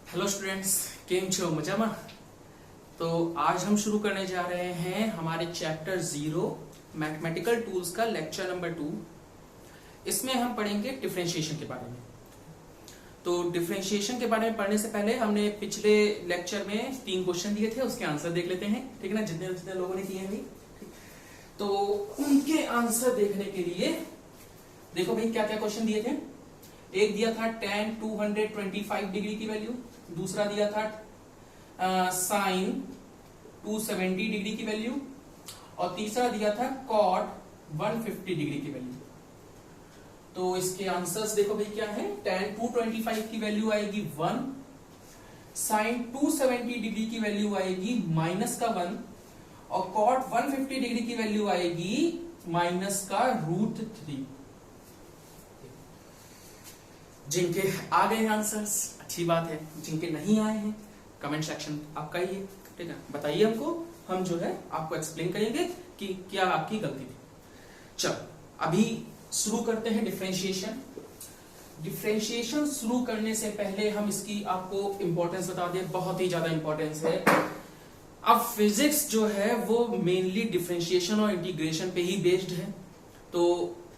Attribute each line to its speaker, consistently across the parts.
Speaker 1: Hello students, केम छो मजामा। तो आज हम शुरू करने जा रहे हैं हमारे चैप्टर 0 मैथमेटिकल टूल्स का लेक्चर नंबर 2। इसमें हम पढ़ेंगे डिफरेंशिएशन के बारे में। तो डिफरेंशिएशन के बारे में पढ़ने से पहले हमने पिछले लेक्चर में 3 क्वेश्चन दिए थे, उसके आंसर देख लेते हैं, ठीक है ना। जितने जितने लोगों ने किए हैं तो उनके आंसर देखने के लिए देखो भाई क्या क्या क्वेश्चन दिए थे। एक दिया था tan 225 डिग्री की वैल्यू, दूसरा दिया था sin 270 डिग्री की वैल्यू, और तीसरा दिया था cot 150 डिग्री की वैल्यू। तो इसके आंसर्स देखो भाई क्या है। tan 225 की वैल्यू आएगी 1, sin 270 डिग्री की वैल्यू आएगी -1, और cot 150 डिग्री की वैल्यू आएगी -√3। जिनके आ गए हैं आंसर्स अच्छी बात है, जिनके नहीं आए हैं कमेंट सेक्शन आपका ही है, ठीक है। बताइए हमको, हम जो है आपको एक्सप्लेन करेंगे कि क्या आपकी गलती थी। चलो अभी शुरू करते हैं डिफरेंशिएशन। डिफरेंशिएशन शुरू करने से पहले हम इसकी आपको इंपॉर्टेंस बता दें, बहुत ही ज्यादा इंपॉर्टेंस है। अब फिजिक्स जो है वो मेनली डिफरेंशिएशन और इंटीग्रेशन पे ही बेस्ड है, तो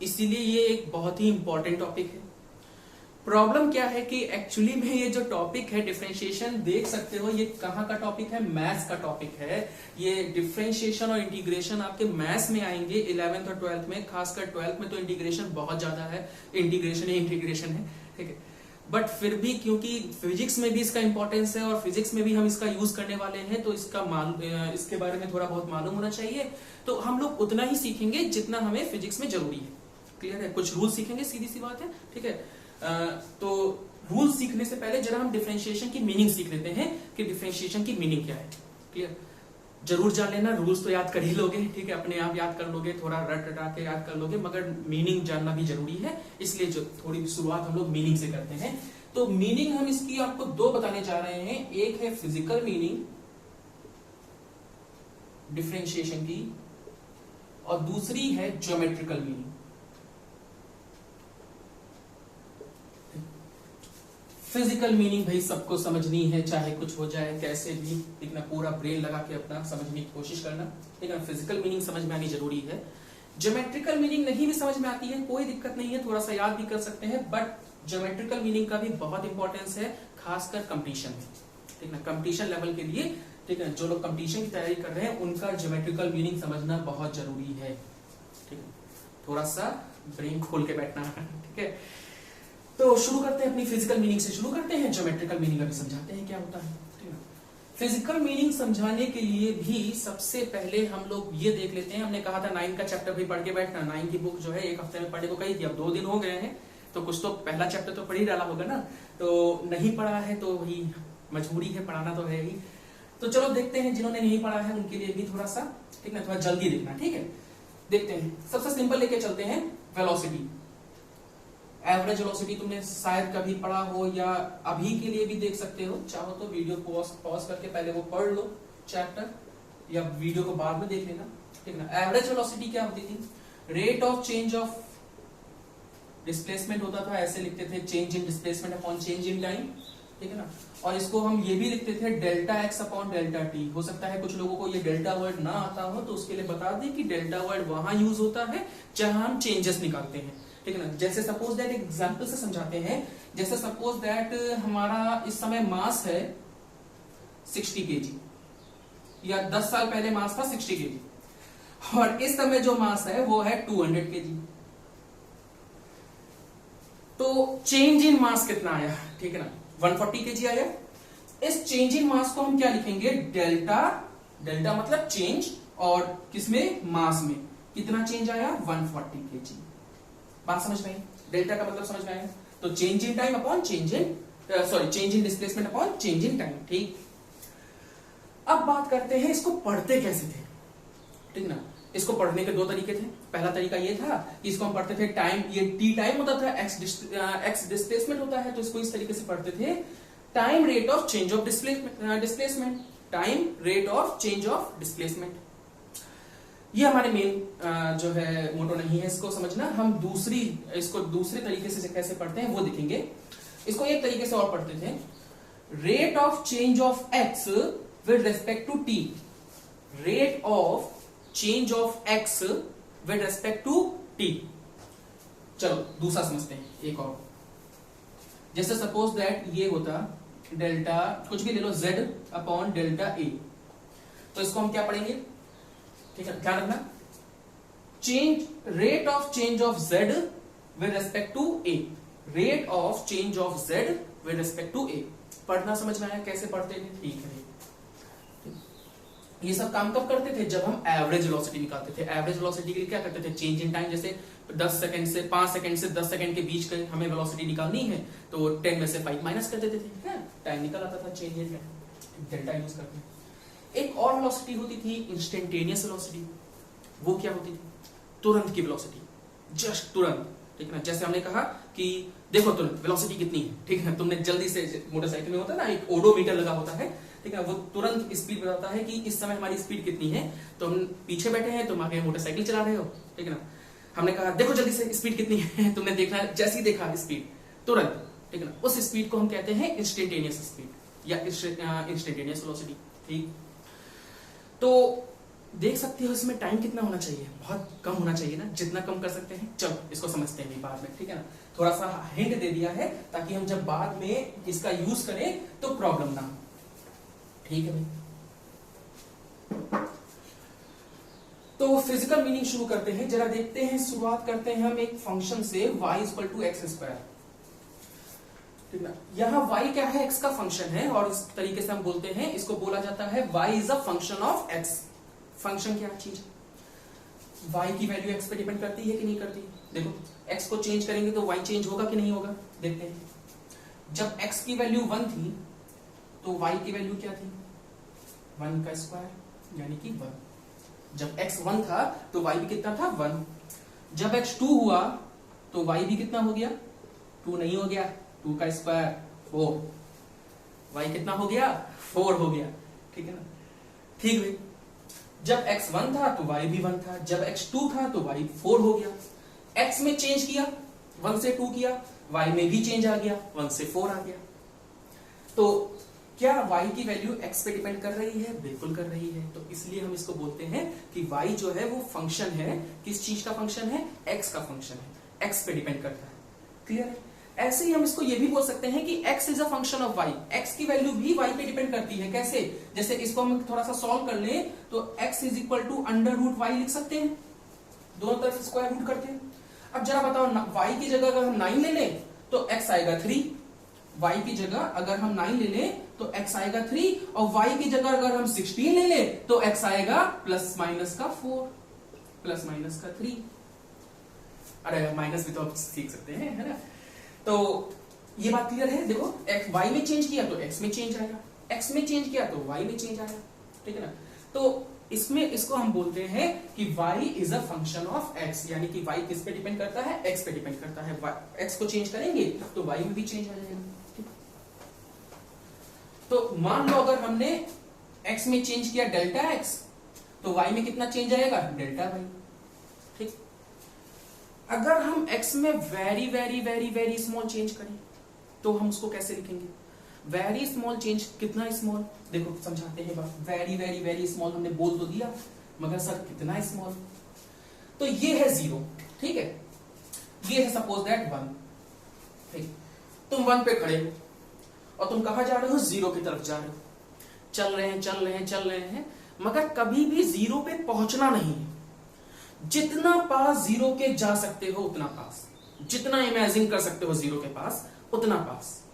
Speaker 1: इसीलिए ये एक बहुत ही इंपॉर्टेंट टॉपिक है। प्रॉब्लम क्या है कि एक्चुअली में ये जो टॉपिक है डिफरेंशिएशन, देख सकते हो ये कहाँ का टॉपिक है, मैथ्स का टॉपिक है। ये डिफरेंशिएशन और इंटीग्रेशन आपके मैथ्स में आएंगे 11th और 12th में, खासकर 12th में तो इंटीग्रेशन बहुत ज्यादा है, इंटीग्रेशन ही इंटीग्रेशन है, ठीक है। बट फिर भी क्योंकि फिजिक्स में भी इसका इंपॉर्टेंस है और फिजिक्स में भी हम इसका यूज करने वाले हैं, तो इसके बारे में थोड़ा बहुत मालूम होना चाहिए। तो हम लोग उतना ही सीखेंगे जितना हमें फिजिक्स में जरूरी है, क्लियर है। कुछ रूल सीखेंगे, सीधी सी बात है, ठीक है। तो रूल सीखने से पहले जरा हम डिफरेंशिएशन की मीनिंग सीख लेते हैं कि डिफरेंशिएशन की मीनिंग क्या है, क्लियर। जरूर जान लेना, रूल्स तो याद कर ही लोगे, ठीक है, अपने आप याद कर लोगे, थोड़ा रट रटा के याद कर लोगे, मगर मीनिंग जानना भी जरूरी है। इसलिए जो थोड़ी शुरुआत हम लोग मीनिंग से करते हैं। तो मीनिंग हम इसकी आपको 2 बताने जा रहे हैं। एक है फिजिकल मीनिंग डिफरेंशिएशन की, और दूसरी है ज्योमेट्रिकल मीनिंग। फिजिकल मीनिंग भाई सबको समझनी है, चाहे कुछ हो जाए कैसे भी, इतना पूरा ब्रेन लगा के अपना समझने की कोशिश करना, ठीक है। फिजिकल मीनिंग समझ में आनी जरूरी है। ज्योमेट्रिकल मीनिंग नहीं भी समझ में आती है कोई दिक्कत नहीं है, थोड़ा सा याद भी कर सकते हैं, बट ज्योमेट्रिकल मीनिंग का भी बहुत इंपॉर्टेंस है, खासकर कंपटीशन में, ठीक है, कंपटीशन लेवल के लिए, ठीक है। जो लोग कंपटीशन की तैयारी कर रहे हैं उनका ज्योमेट्रिकल मीनिंग समझना बहुत जरूरी है, ठीक है। थोड़ा सा ब्रेन खोल के बैठना, ठीक है। तो शुरू करते हैं, अपनी फिजिकल मीनिंग से शुरू करते हैं, ज्योमेट्रिकल मीनिंग अभी समझाते हैं क्या होता है, ठीक है। फिजिकल मीनिंग समझाने के लिए भी सबसे पहले हम लोग ये देख लेते हैं। हमने कहा था 9 का चैप्टर भी पढ़ के बैठना, 9 की बुक जो है 1 हफ्ते में पढ़ने को कही थी, अब 2 दिन हो गए हैं, तो कुछ तो पहला चैप्टर तो पढ़ ही डाला होगा ना। तो नहीं पढ़ा है तो वही मजबूरी है, पढ़ाना तो है ही। तो चलो देखते हैं, जिन्होंने नहीं पढ़ा है उनके लिए भी थोड़ा सा, ठीक है, थोड़ा जल्दी देखना, ठीक है। देखते हैं, सबसे सिंपल लेके चलते हैं, वेलोसिटी। एवरेज वेलोसिटी तुमने शायद कभी पढ़ा हो, या अभी के लिए भी देख सकते हो, चाहो तो वीडियो पॉज करके पहले वो पढ़ लो चैप्टर, या वीडियो को बाद में देख लेना, ठीक है ना। एवरेज वेलोसिटी क्या होती थी, rate of change of displacement होता था, ऐसे लिखते थे, change in displacement upon change in time, ठीक है ना। और इसको हम ये भी लिखते थे delta x upon delta T. हो सकता है कुछ लोगों को ये डेल्टा वर्ड ना आता हो, तो उसके लिए बता दें कि डेल्टा वर्ड वहां यूज होता है जहां हम चेंजेस निकालते हैं, ठीक है ना। जैसे सपोज दैट, एग्जांपल से समझाते हैं, जैसे सपोज दैट हमारा इस समय मास है 60 kg, या 10 साल पहले मास था 60 kg, और इस समय जो मास है वो है 200 kg। तो चेंज इन मास कितना आया, ठीक है ना, 140 kg आया। इस चेंज इन मास को हम क्या लिखेंगे, डेल्टा। डेल्टा मतलब चेंज, और किसमें, मास में कितना चेंज आया, 140 kg। बात समझ में आई, डेल्टा का मतलब समझ में आया। तो change in time upon change in change in displacement upon change in time, ठीक। अब बात करते हैं इसको पढ़ते कैसे थे, ठीक ना। इसको पढ़ने के 2 तरीके थे। पहला तरीका ये था कि इसको हम पढ़ते थे टाइम, ये टी टाइम होता था, एक्स डिस्प्लेसमेंट होता है, तो इसको इस तरीके से पढ़ते थे, time rate of change of displacement, time rate of change of displacement. ये हमारे मेन जो है मोटो नहीं है, इसको समझना। हम इसको दूसरे तरीके से कैसे पढ़ते हैं वो देखेंगे। इसको एक तरीके से और पढ़ते थे rate of change of X with respect to T, rate of change of X with respect to T. चलो दूसरा समझते हैं, एक और। जैसे सपोज दैट ये होता डेल्टा, कुछ भी ले लो, z अपॉन डेल्टा ए, तो इसको हम क्या पढ़ेंगे, ठीक है, ध्यान रखना, change, rate of change of z with respect to A, rate of change of z with respect to A. पढ़ना समझ में आया कैसे पढ़ते थे, ठीक है। ये सब काम कब करते थे, जब हम एवरेज वेलोसिटी निकालते थे। एवरेज वेलोसिटी के लिए क्या करते थे, चेंज इन टाइम, जैसे 10 सेकंड से 5 सेकंड से 10 सेकंड के बीच के हमें वेलोसिटी निकालनी है तो 10 में से 5 माइनस कर देते थे, टाइम निकल आता था, change in time, delta use करते। एक और वेलोसिटी होती थी इंस्टेंटेनियस वेलोसिटी। वो क्या होती थी, तुरंत की वेलोसिटी, जस्ट तुरंत, ठीक है ना। जैसे हमने कहा कि देखो तुरंत वेलोसिटी कितनी है, ठीक है, तुमने जल्दी से, मोटरसाइकिल में होता है ना एक ओडोमीटर लगा होता है, ठीक है, वो तुरंत स्पीड बताता है कि इस समय हमारी स्पीड कितनी है। तो हम पीछे बैठे हैं, तुम आगे मोटरसाइकिल चला रहे हो, ठीक है ना, हमने कहा देखो जल्दी से स्पीड कितनी है, तुमने देखना, जैसे ही देखा स्पीड तुरंत, ठीक है ना, उस स्पीड को हम कहते हैं इंस्टेंटेनियस स्पीड या इंस्टेंटेनियस वेलोसिटी, ठीक। तो देख सकते हो इसमें टाइम कितना होना चाहिए, बहुत कम होना चाहिए ना, जितना कम कर सकते हैं। चलो इसको समझते हैं बाद में, ठीक है ना, थोड़ा सा हिंट दे दिया है ताकि हम जब बाद में इसका यूज करें तो प्रॉब्लम ना हो, ठीक है भाई। तो फिजिकल मीनिंग शुरू करते हैं, जरा देखते हैं, शुरुआत करते हैं हम एक फंक्शन से y equal to X square, ठीक है। यहां y क्या है, x का फंक्शन है, और इस तरीके से हम बोलते हैं, इसको बोला जाता है y is a function of x। Function क्या चीज, y की वैल्यू x पे डिपेंड करती है कि नहीं करती। देखो x को चेंज करेंगे तो y चेंज होगा कि नहीं होगा, देखते हैं। जब x की वैल्यू 1 थी तो y की वैल्यू क्या थी, 1 का स्क्वायर यानी कि 1। जब x 1 था तो y भी कितना था, 1। जब x 2 हुआ तो y भी कितना हो गया, 2 नहीं हो गया, 2 का स्क्वायर 4, y कितना हो गया, 4 हो गया, ठीक है ना, ठीक भाई। जब x 1 था तो y भी 1 था, जब x 2 था तो y 4 हो गया। x में चेंज किया, 1 से 2 किया, y में भी चेंज आ गया, 1 से 4 आ गया। तो क्या y की वैल्यू x पे डिपेंड कर रही है, बिल्कुल कर रही है। तो इसलिए हम इसको बोलते हैं कि y जो है वो फंक्शन है, किस चीज का फंक्शन है, x का फंक्शन है, x पे डिपेंड करता है, क्लियर है। ऐसे ही हम इसको ये भी बोल सकते हैं कि x is a function of y, x की वैल्यू भी y पे डिपेंड करती है। कैसे, जैसे इसको हम थोड़ा सा सॉल्व कर ले तो x is equal to under root y लिख सकते हैं, दोनों तरफ स्क्वायर रूट करके। अब जरा बताओ, y की जगह अगर हम 9 ले लें तो x आएगा 3, y की जगह अगर हम 9 ले लें तो x आएगा 3, और y की जगह अगर हम 16 ले लें तो x आएगा प्लस माइनस का 4, प्लस माइनस का 3। अरे माइनस भी तो आप सीख सकते हैं, है ना। तो ये बात क्लियर है। देखो x y में चेंज किया तो x में चेंज आएगा, x में चेंज किया तो y में चेंज आएगा, ठीक है ना। तो इसमें इसको हम बोलते हैं कि y is a function of x, यानी कि y किस पे डिपेंड करता है, x पे डिपेंड करता है। x को चेंज करेंगे तो y में भी चेंज आ जाएगा। तो मान लो अगर हमने x में चेंज किया डेल्टा x तो y में कितना चेंज आएगा, डेल्टा y, ठीक। अगर हम x में very very very very small change करें तो हम उसको कैसे लिखेंगे, वेरी स्मॉल चेंज, कितना स्मॉल, देखो समझाते हैं बात। वेरी वेरी वेरी स्मॉल हमने बोल तो दिया, मगर सर कितना स्मॉल, तो ये है 0, ठीक है, ये है सपोज दैट 1, ठीक। तुम 1 पे खड़े हो और तुम कहां जा रहे हो, 0 की तरफ जा रहे हो, चल रहे हैं चल रहे हैं चल रहे हैं, मगर कभी भी 0 पे पहुंचना नहीं है। जितना पास 0 के जा सकते हो उतना पास, जितना इमेजिन कर सकते हो 0 के पास उतना पास,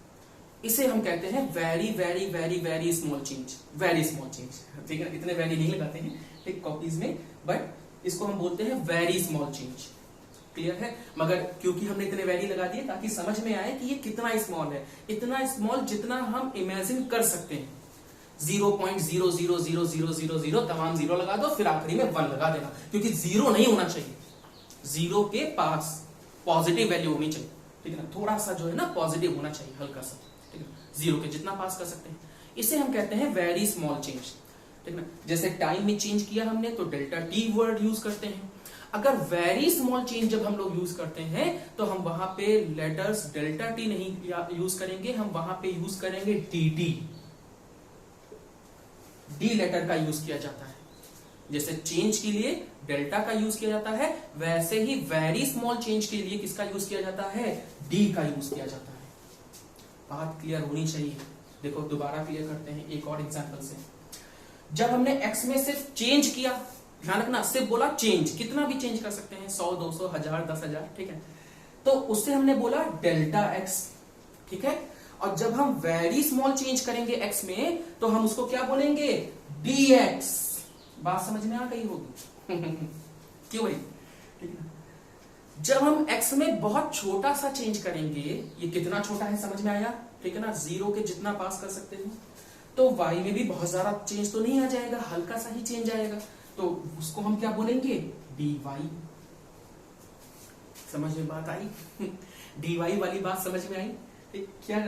Speaker 1: इसे हम कहते हैं very very very very small change, very small change, ठीक है। इतने वेरी नहीं लगाते हैं ठीक कॉपीज में, बट इसको हम बोलते हैं वेरी स्मॉल चेंज, क्लियर है। मगर क्योंकि हमने इतने वेरी लगा दिए ताकि समझ में आए कि ये कितना स्मॉल है, इतना स्मॉल जितना हम इमेजिन कर सकते हैं। 0.00000 तमाम 0 लगा दो, फिर आखिरी में 1 लगा देना, क्योंकि 0 नहीं होना चाहिए, 0 के पास पॉजिटिव वैल्यू होनी चाहिए, ठीक है ना, थोड़ा सा जो है ना पॉजिटिव होना चाहिए, हल्का सा, ठीक है, 0 के जितना पास कर सकते हैं, इसे हम कहते हैं वेरी स्मॉल चेंज, ठीक है ना। जैसे टाइम में चेंज किया हमने तो डेल्टा टी वर्ड यूज करते हैं। अगर वेरी स्मॉल चेंज जब हम लोग यूज करते हैं तो हम वहां पे लेटर्स डेल्टा टी नहीं यूज करेंगे, हम वहां पे यूज करेंगे डी टी। डी लेटर का यूज किया जाता है। जैसे चेंज के लिए डेल्टा का यूज किया जाता है, वैसे ही वेरी स्मॉल चेंज के लिए किसका यूज किया जाता है? डी का यूज किया जाता है। बात क्लियर होनी चाहिए। देखो दोबारा क्लियर करते हैं एक और एग्जांपल से। जब हमने एक्स में सिर्फ चेंज किया, ध्यान रखना, सिर्फ बोला चेंज, कितना भी चेंज कर सकते हैं, 100, 200, 1000, 10,000, ठीक है। तो उससे हमने बोला डेल्टा एक्स, ठीक है। और जब हम वेरी स्मॉल चेंज करेंगे एक्स में तो हम उसको क्या बोलेंगे? D x. बात समझ में आ गई होगी क्यों भाई? ठीक है। जब हम x में बहुत छोटा सा चेंज करेंगे, ये कितना छोटा है समझ में आया, ठीक है ना, 0 के जितना पास कर सकते हो, तो y में भी बहुत ज्यादा चेंज तो नहीं आ जाएगा, हल्का सा ही चेंज आएगा, तो उसको हम क्या बोलेंगे? dy। समझ में बात आई? dy वाली बात समझ में आई? क्या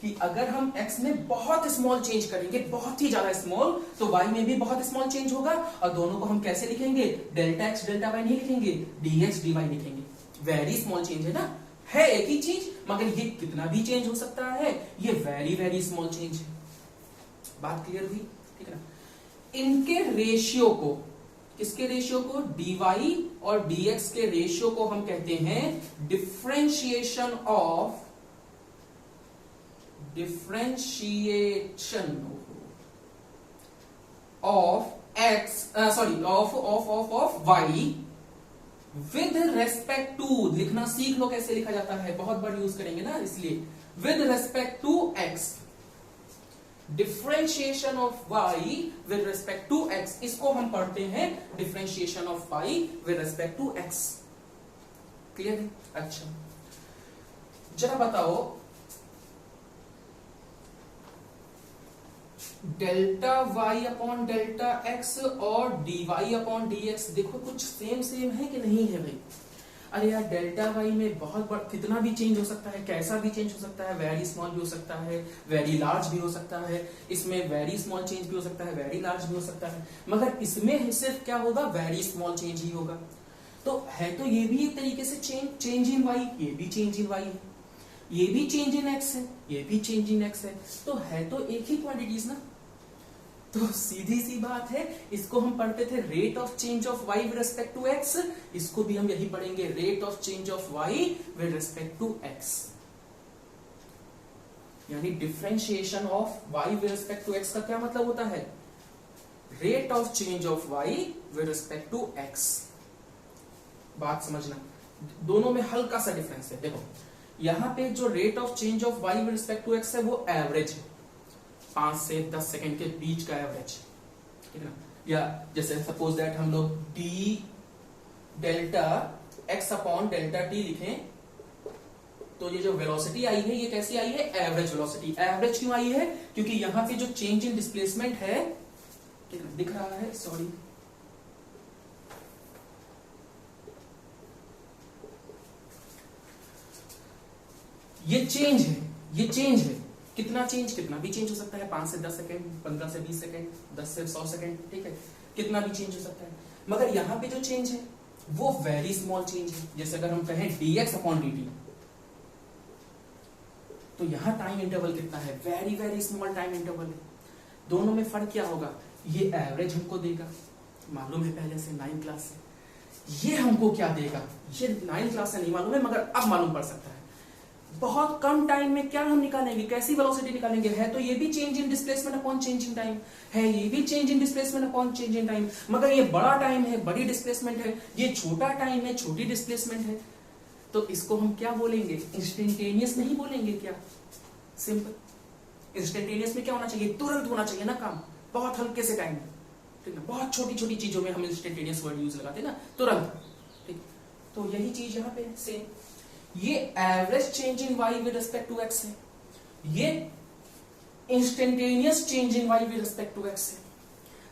Speaker 1: कि अगर हम x में बहुत स्मॉल चेंज करेंगे, बहुत ही ज्यादा स्मॉल, तो y में भी बहुत स्मॉल चेंज होगा, और दोनों को हम कैसे लिखेंगे? डेल्टा x डेल्टा y नहीं लिखेंगे, dx dy लिखेंगे। वेरी स्मॉल चेंज है ना, है एक ही चीज, मगर ये कितना भी चेंज हो सकता है, ये वेरी वेरी स्मॉल चेंज है। बात क्लियर हुई? ठीक है ना। इनके रेशियो को, किसके रेशियो को? dy और dx के रेशियो को हम कहते हैं differentiation of y with respect to. लिखना सीख लो कैसे लिखा जाता है, बहुत बार यूज करेंगे ना, इसलिए with respect to x। Differentiation of y with respect to x, इसको हम पढ़ते हैं differentiation of y with respect to x। Clear है? अच्छा, जरा बताओ delta y upon delta x और dy अपॉन dx, देखो कुछ सेम सेम है कि नहीं है भाई? अरे यार, डेल्टा y में बहुत बड़ा कितना भी चेंज हो सकता है, कैसा भी चेंज हो सकता है, वेरी स्मॉल भी हो सकता है, वेरी लार्ज भी हो सकता है, इसमें वेरी स्मॉल चेंज भी हो सकता है, वेरी लार्ज भी हो सकता है, मगर इसमें सिर्फ क्या होगा? वेरी स्मॉल चेंज ही होगा। तो है तो ये भी एक तरीके से चेंज इन y, ये भी चेंज इन y है, ये भी चेंज इन x है, ये भी चेंज इन x है, तो है तो एक ही क्वांटिटीज ना। तो सीधी सी बात है, इसको हम पढ़ते थे rate of change of y with respect to x, इसको भी हम यही पढ़ेंगे rate of change of y with respect to x, यानी differentiation of y with respect to x का क्या मतलब होता है? Rate of change of y with respect to x। बात समझना, दोनों में हल्का सा डिफरेंस है। देखो यहां पे जो rate of change of y with respect to x है वो एवरेज है, 5 से 10 सेकंड के बीच का एवरेज, ठीक है ना। या जैसे सपोज दैट हम लोग d delta x upon delta t लिखें, तो ये जो वेलोसिटी आई है ये कैसी आई है? Average velocity. एवरेज क्यों आई है? क्योंकि यहां पे जो चेंज इन डिस्प्लेसमेंट है, ठीक है, दिख रहा है, सॉरी, ये चेंज है, ये चेंज है, कितना चेंज? कितना भी चेंज हो सकता है, 5 से 10 सेकंड, 15 से 20 सेकंड, 10 से 100 सेकंड, ठीक है, कितना भी चेंज हो सकता है, मगर यहां पे जो चेंज है वो वेरी स्मॉल चेंज है। जैसे अगर हम कहें dx अपॉन dt, तो यहां टाइम इंटरवल कितना है? Very very small time interval है। दोनों में फर्क क्या होगा? ये एवरेज हमको देगा, मालूम है पहले से 9th क्लास से। ये हमको क्या देगा? ये 9th क्लास से नहीं मालूम है, मगर अब मालूम पड़ सकता है। बहुत कम टाइम में क्या हम निकालेंगे, कैसी वेलोसिटी निकालेंगे? है तो ये भी change in displacement upon change in time है, ये भी change in displacement upon change in time, मगर ये बड़ा टाइम है, बड़ी डिस्प्लेसमेंट है, ये छोटा टाइम है, छोटी डिस्प्लेसमेंट है। तो इसको हम क्या बोलेंगे? इंस्टेंटेनियस नहीं बोलेंगे क्या? सिंपल। इंस्टेंटेनियस में क्या होना चाहिए? तुरंत होना चाहिए ना काम, बहुत हल्के से टाइम, ठीक है, बहुत छोटी छोटी चीजों में हम इंस्टेंटेनियस वर्ड यूज लगाते हैं ना, तुरंत, ठीक। तो यही चीज यहाँ पे सेम, ये average change in y with respect to x है, ये instantaneous change in y with respect to x है।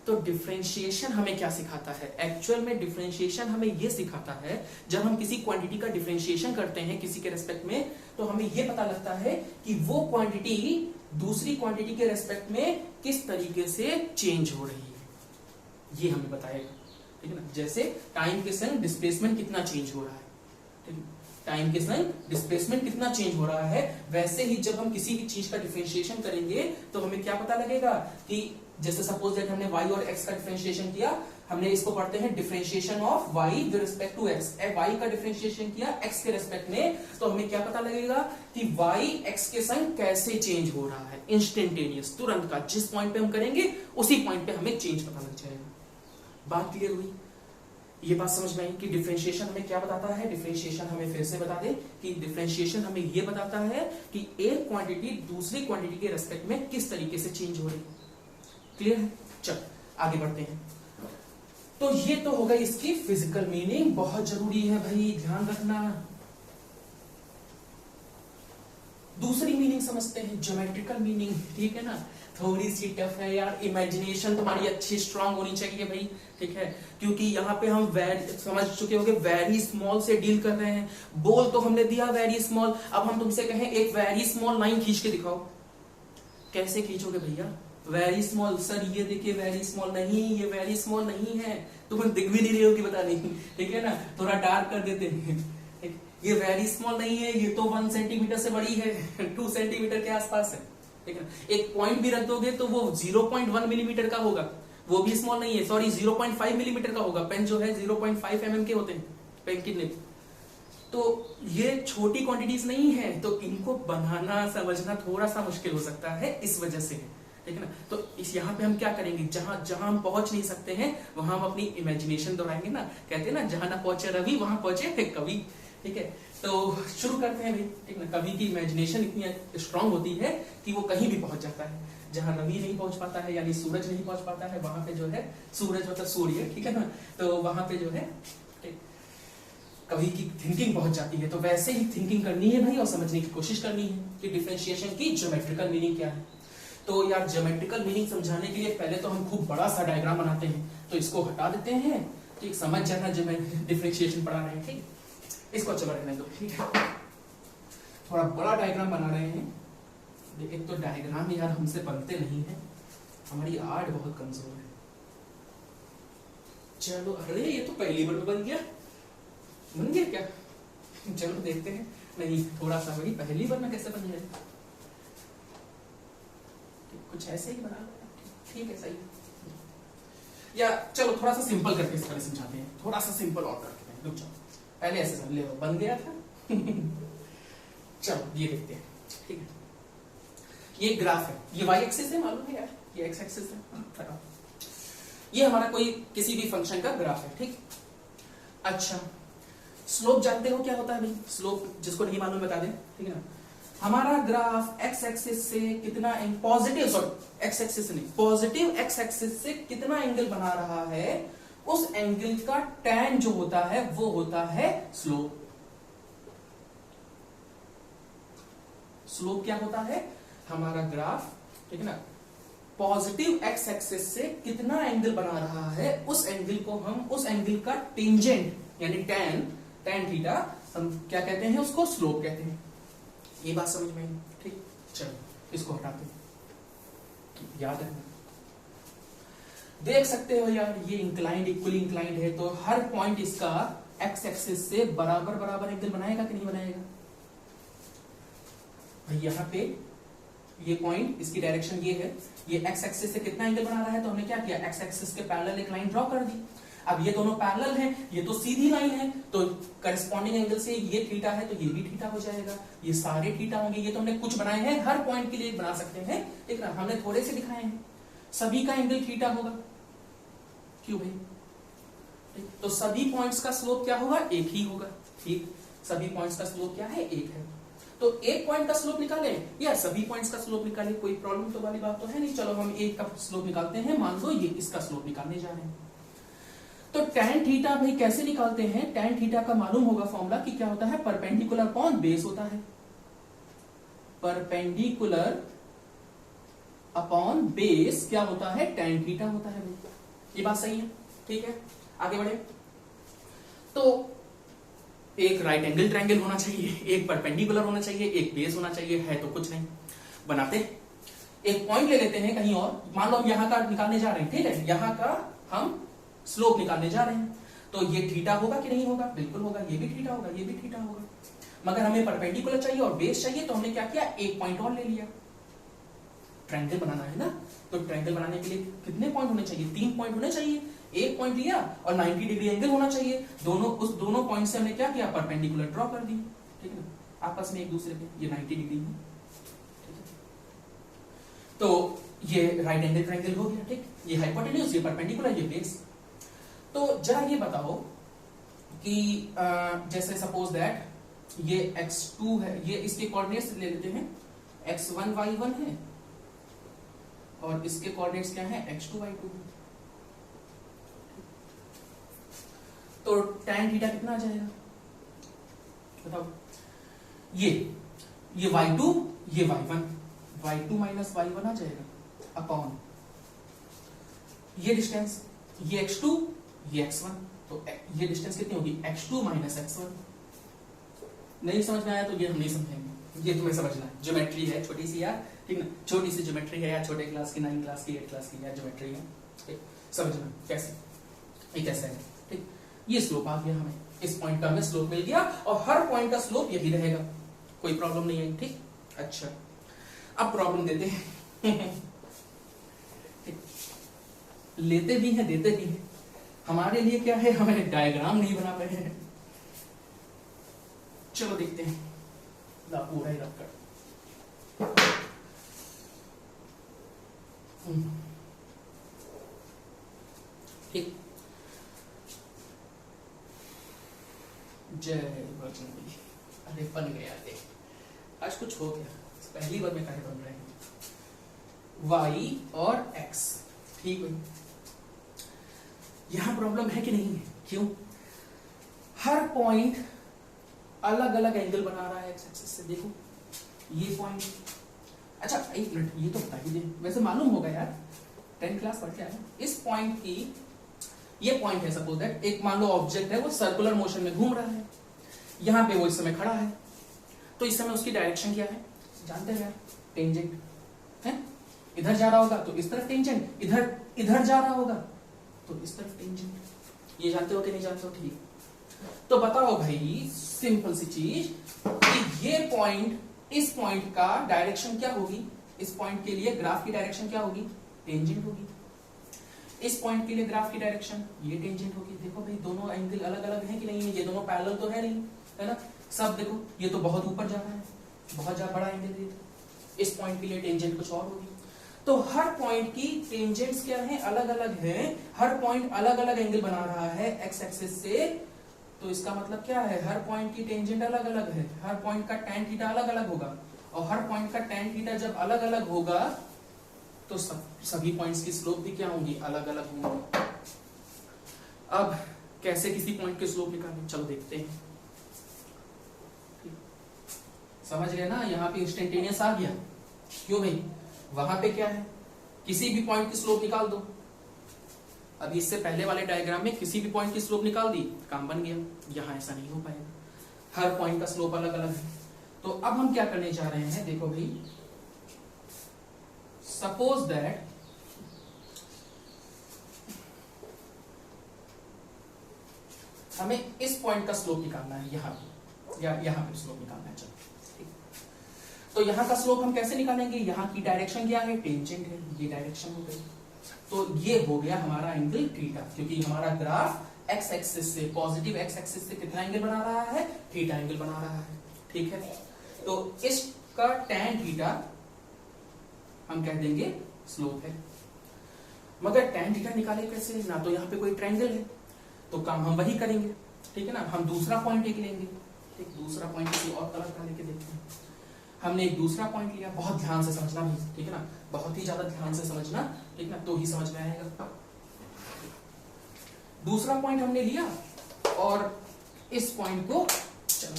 Speaker 1: तो डिफरेंशिएशन हमें क्या सिखाता है? एक्चुअल में डिफरेंशिएशन हमें यह सिखाता है, जब हम किसी क्वांटिटी का डिफरेंशिएशन करते हैं किसी के रेस्पेक्ट में, तो हमें यह पता लगता है कि वो क्वांटिटी दूसरी क्वांटिटी के रेस्पेक्ट में किस तरीके से चेंज हो रही है, ये हमें बताएगा, ठीक है ना। जैसे टाइम के संग डिस्प्लेसमेंट कितना चेंज हो रहा है, ठीक है, टाइम के संग डिस्प्लेसमेंट कितना चेंज हो रहा है, वैसे ही जब हम किसी भी चीज का डिफरेंशिएशन करेंगे तो हमें क्या पता लगेगा कि जैसे सपोज दैट हमने y और x का डिफरेंशिएशन किया, हमने इसको पढ़ते हैं differentiation of y with respect to x, y का डिफरेंशिएशन किया x के रिस्पेक्ट में, तो हमें क्या पता लगेगा कि y x के संग कैसे चेंज हो रहा है, इंस्टेंटेनियस, तुरंत का, जिस पॉइंट पे हम करेंगे उसी पॉइंट पे हमें चेंज पता लग जाएगा। बात क्लियर हुई? ये बात समझ में आई कि डिफरेंशिएशन हमें क्या बताता है। डिफरेंशिएशन हमें फिर से बता दे कि डिफरेंशिएशन हमें ये बताता है कि एक क्वांटिटी दूसरी क्वांटिटी के रेस्पेक्ट में किस तरीके से चेंज हो रही है। क्लियर है? चल आगे बढ़ते हैं। तो ये तो हो गई इसकी फिजिकल मीनिंग, बहुत जरूरी है भाई, ध्यान रखना। दूसरी मीनिंग समझते हैं, ज्योमेट्रिकल मीनिंग, ठीक है ना। थोड़ी सी टफ है यार, इमेजिनेशन तुम्हारी अच्छी स्ट्रांग होनी चाहिए भाई, ठीक है, क्योंकि यहाँ पे हम समझ चुके होंगे वेरी स्मॉल से डील कर रहे हैं। बोल तो हमने दिया वेरी स्मॉल, अब हम तुमसे कहें एक वेरी स्मॉल लाइन खींच के दिखाओ, कैसे खींचोगे भैया? वेरी स्मॉल, सर ये देखिए वेरी स्मॉल, नहीं ये वेरी स्मॉल नहीं है, तुम्हें दिख भी नहीं रही होगी, पता नहीं, ठीक है ना, थोड़ा डार्क कर देते हैं, ये वेरी स्मॉल नहीं है, ये तो 1 सेंटीमीटर से बड़ी है, 2 सेंटीमीटर के आसपास है, ठीक है। एक पॉइंट भी रख दोगे तो वो 0.1 मिलीमीटर का होगा, वो भी स्मॉल नहीं है, सॉरी 0.5 मिलीमीटर का होगा। पेन जो है 0.5 mm के होते हैं, पेन की निब। तो ये छोटी क्वांटिटीज नहीं है, तो इनको बनाना समझना थोड़ा सा मुश्किल हो सकता है, इस वजह से, ठीक है ना। तो इस यहाँ पे हम क्या करेंगे, जहां जहां हम पहुंच नहीं सकते हैं वहां हम अपनी इमेजिनेशन दोहराएंगे ना, कहते हैं ना जहां ना पहुंचे रवि वहां पहुंचे कवि, ठीक है। तो शुरू करते हैं भाई, ठीक ना। कवि की इमेजिनेशन इतनी स्ट्रांग होती है कि वो कहीं भी पहुंच जाता है, जहां रवि नहीं पहुंच पाता है, यानी सूरज नहीं पहुंच पाता है, वहां पे जो है, सूरज मतलब सूर्य, ठीक है ना, तो वहां पे जो है कवि की थिंकिंग पहुंच जाती है। तो वैसे ही थिंकिंग करनी है भाई, और समझने की कोशिश करनी है कि डिफरेंशिएशन की ज्योमेट्रिकल मीनिंग क्या है। तो यार ज्योमेट्रिकल मीनिंग समझाने के लिए पहले तो हम खूब बड़ा सा डायग्राम बनाते हैं, तो इसको हटा देते हैं, ठीक, समझ जाना जब मैं डिफरेंशिएशन पढ़ा रहे हैं, ठीक, इसको चलो रहने दो, ठीक है। थोड़ा बड़ा डायग्राम बना रहे हैं, एक तो डायग्राम यार हमसे बनते नहीं है, हमारी आर्ट बहुत कमजोर है। चलो, अरे ये तो पहली बार में बन गया क्या? चलो देखते हैं, नहीं थोड़ा सा वही पहली बार में कैसे बन जाएगा, कुछ ऐसे ही बना, ठीक है, सही। या चलो थोड़ा सा सिंपल करके इस तरह समझाते हैं, थोड़ा सा सिंपल और करके हैं, रुक जाओ, पहले ऐसे समझ ले, बन गया था। चलो ये देखते हैं, ठीक है। ये ग्राफ है, ये y एक्सिस है, मालूम है यार, ये x एक्सिस है, ये हमारा कोई किसी भी फंक्शन का ग्राफ है, ठीक। अच्छा, स्लोप जानते हो क्या होता है भाई? स्लोप जिसको नहीं मालूम बता दें, ठीक है ना। हमारा ग्राफ x एक्सिस से कितना पॉजिटिव, सॉरी x एक्सिस नहीं, पॉजिटिव x एक्सिस से कितना एंगल बना रहा है, उस एंगल का tan जो होता है वो होता है स्लोप। स्लोप क्या होता है? हमारा ग्राफ, ठीक है ना, पॉजिटिव x एक्सिस से कितना एंगल बना रहा है, उस एंगल को हम, उस एंगल का टेंजेंट यानी tan थीटा, हम क्या कहते हैं, उसको स्लोप कहते हैं। ये बात समझ में आई, ठीक। चलो इसको हटाते हैं, याद रखना। देख सकते हो यार, ये इंक्लाइंड, इक्वली इंक्लाइंड है, तो हर पॉइंट इसका x एक्सिस से बराबर बराबर एंगल बनाएगा कि नहीं बनाएगा भाई? यहाँ पे ये पॉइंट, इसकी डायरेक्शन ये है, ये x एक्सिस से कितना एंगल बना रहा है, तो हमने क्या किया, x एक्सिस के पैरेलल एक लाइन ड्रॉ कर दी। अब ये दोनों पैरेलल हैं, ये तो सीधी लाइन है, तो करस्पॉन्डिंग एंगल से ये थीटा है तो ये भी थीटा हो जाएगा, ये सारे थीटा होंगे। ये तो हमने कुछ बनाए हैं, हर पॉइंट के लिए बना सकते हैं, ठीक ना, हमने थोड़े से दिखाए हैं, सभी का एंगल थीटा होगा, क्यों भाई? तो सभी पॉइंट्स का स्लोप क्या होगा, एक ही होगा, ठीक। सभी पॉइंट्स का स्लोप क्या है, एक है। तो एक पॉइंट का स्लोप निकाले या सभी पॉइंट्स का स्लोप निकाले, कोई प्रॉब्लम तो वाली बात तो है नहीं। चलो हम एक का स्लोप निकालते हैं, मान लो ये इसका स्लोप निकालने जा रहे हैं। तो tan थीटा भाई कैसे निकालते हैं? tan थीटा का मालूम होगा फॉर्मूला कि क्या होता है, परपेंडिकुलर अपॉन बेस होता है, परपेंडिकुलर अपॉन बेस क्या होता है, tan थीटा होता है भाई। ये बात सही है, ठीक है। आगे बढ़े, तो एक राइट एंगल ट्रायंगल होना चाहिए, एक परपेंडिकुलर होना चाहिए, एक बेस होना चाहिए, है तो कुछ नहीं। बनाते, एक पॉइंट ले लेते हैं कहीं और, मान लो हम यहां का निकालने जा रहे हैं, ठीक है, यहां का हम स्लोप निकालने जा रहे हैं। तो ये थीटा होगा कि नहीं होगा? बिल्कुल होगा। ये भी थीटा होगा, ये भी थीटा होगा। मगर हमें परपेंडिकुलर चाहिए और बेस चाहिए, तो हमने क्या किया, एक पॉइंट और ले लिया। ट्रायंगल बनाना है ना, तो ट्रायंगल बनाने के लिए कितने पॉइंट होने चाहिए? 3 पॉइंट होने चाहिए। एक पॉइंट लिया और 90 डिग्री एंगल होना चाहिए। उस दोनों पॉइंट से हमने क्या किया, परपेंडिकुलर ड्रॉ कर दी। ठीक है ना, आपस में एक दूसरे पे, ये 90 डिग्री है। ठीक है, तो ये राइट एंगल ट्रायंगल हो गया। ठीक, ये हाइपोटेन्यूज, ये परपेंडिकुलर, ये बेस। तो जरा ये बताओ कि जैसे सपोज दैट ये x2 है, ये इसके कोऑर्डिनेट्स ले लेते हैं, x1 y1 है और इसके कोऑर्डिनेट्स क्या है, x2 y2। तो tan थीटा कितना आ जाएगा बताओ? ये y2, ये y1, y2 माइनस y1 आ जाएगा अपॉन ये डिस्टेंस, ये x2, ये x1। तो ये डिस्टेंस कितनी होगी, x2 माइनस x1। नहीं समझ में आया तो ये हम नहीं समझेंगे, ये तुम्हें समझना है। ज्योमेट्री है छोटी सी यार, ठीक ना, छोटी सी ज्योमेट्री है यार, छोटे क्लास की, 9 क्लास की, 8 क्लास की यार ज्योमेट्री है। ठीक, समझना कैसे, ये कैसे है। ठीक, ये स्लोप आ गया, हमें इस पॉइंट का हमें स्लोप मिल गया और हर पॉइंट का स्लोप यही रहेगा, कोई प्रॉब्लम नहीं है। ठीक, अच्छा अब प्रॉब्लम देते हैं। लेते भी हैं देते भी हैं। हमारे लिए क्या है, हमें डायग्राम नहीं बना रहे हैं। चलो देखते हैं, पूरा ही रख कर। ठीक, जय बजरंगी। अरे बन गया, देख आज कुछ हो गया, पहली बार में काहे बन रहे हैं, y और x। ठीक है, यहां प्रॉब्लम है कि नहीं है? क्यों? हर पॉइंट अलग अलग एंगल बना रहा है एक्स एक्सिस से। देखो ये पॉइंट, अच्छा एक मिनट, ये तो बता ही दे, वैसे मालूम होगा यार, 10 क्लास पढ़ के आए। इस पॉइंट की, ये पॉइंट है सपोज दैट, एक मान लो ऑब्जेक्ट है, वो सर्कुलर मोशन में घूम रहा है, यहां पे वो इस समय खड़ा है, तो इस समय उसकी डायरेक्शन क्या है जानते हैं यार, टेंजेंट है। इधर जा रहा होगा तो इस तरफ टेंजेंट, इधर जा रहा होगा तो इस तरफ टेंजेंट। ये जानते हो कि नहीं जानते हो? ठीक, तो बताओ भाई सिंपल सी चीज कि ये पॉइंट, इस पॉइंट का डायरेक्शन क्या होगी, इस पॉइंट के लिए ग्राफ की डायरेक्शन क्या होगी, टेंजेंट होगी। इस पॉइंट के लिए ग्राफ की डायरेक्शन ये टेंजेंट होगी। देखो भाई दोनों एंगल अलग अलग है कि नहीं है, ये दोनों पैरेलल तो है नहीं, है ना। सब देखो, ये तो बहुत ऊपर जा रहा है, बहुत ज्यादा बड़ा एंगल है, इस पॉइंट के लिए टेंजेंट कुछ और होगी। तो हर पॉइंट की टेंजेंट्स क्या है, अलग अलग है, हर पॉइंट अलग अलग एंगल बना रहा है एक्स एक्सिस से। तो इसका मतलब क्या है, हर पॉइंट की टेंजेंट अलग अलग है, हर पॉइंट का tan थीटा अलग अलग होगा, और हर पॉइंट का tan थीटा जब अलग अलग होगा तो सभी पॉइंट्स की स्लोप भी क्या होंगी, अलग अलग होंगी। अब कैसे किसी पॉइंट के स्लोप निकालें, चलो देखते हैं। समझ गए ना, यहाँ पे इंस्टेंटेनियस आ गया। क्यों भाई, वहां पे क्या है, किसी भी पॉइंट की स्लोप निकाल दो। अभी इससे पहले वाले डायग्राम में किसी भी पॉइंट की स्लोप निकाल दी, काम बन गया। यहां ऐसा नहीं हो पाएगा, हर पॉइंट का स्लोप अलग अलग है। तो अब हम क्या करने जा रहे हैं, देखो भाई, सपोज दैट हमें इस पॉइंट का स्लोप निकालना है, यहां पे, या यहां पे स्लोप निकालना है। चलो ठीक, तो यहां का स्लोप हम कैसे निकालेंगे, यहां की डायरेक्शन क्या है, टेंजेंट है, ये डायरेक्शन हो गई। तो ये हो गया हमारा एंगल थीटा, क्योंकि हमारा ग्राफ एक्स एक्सिस से, पॉजिटिव एक्स एक्सिस से कितना एंगल बना रहा है, थीटा एंगल बना रहा है। ठीक है, तो इसका tan थीटा हम कह देंगे स्लोप है। मगर tan थीटा निकाले कैसे, ना तो यहाँ पे कोई ट्रायंगल है, तो काम हम वही करेंगे। ठीक है ना, हम दूसरा पॉइंट एक लेंगे। ठीक, दूसरा पॉइंट किसी और कलर का लेके देखते हैं। हमने एक दूसरा पॉइंट लिया, बहुत ध्यान से समझना भी, ठीक है ना, बहुत ही ज्यादा ध्यान से समझना, ठीक ना, तो ही समझ में आएगा। दूसरा पॉइंट हमने लिया और इस पॉइंट को चलो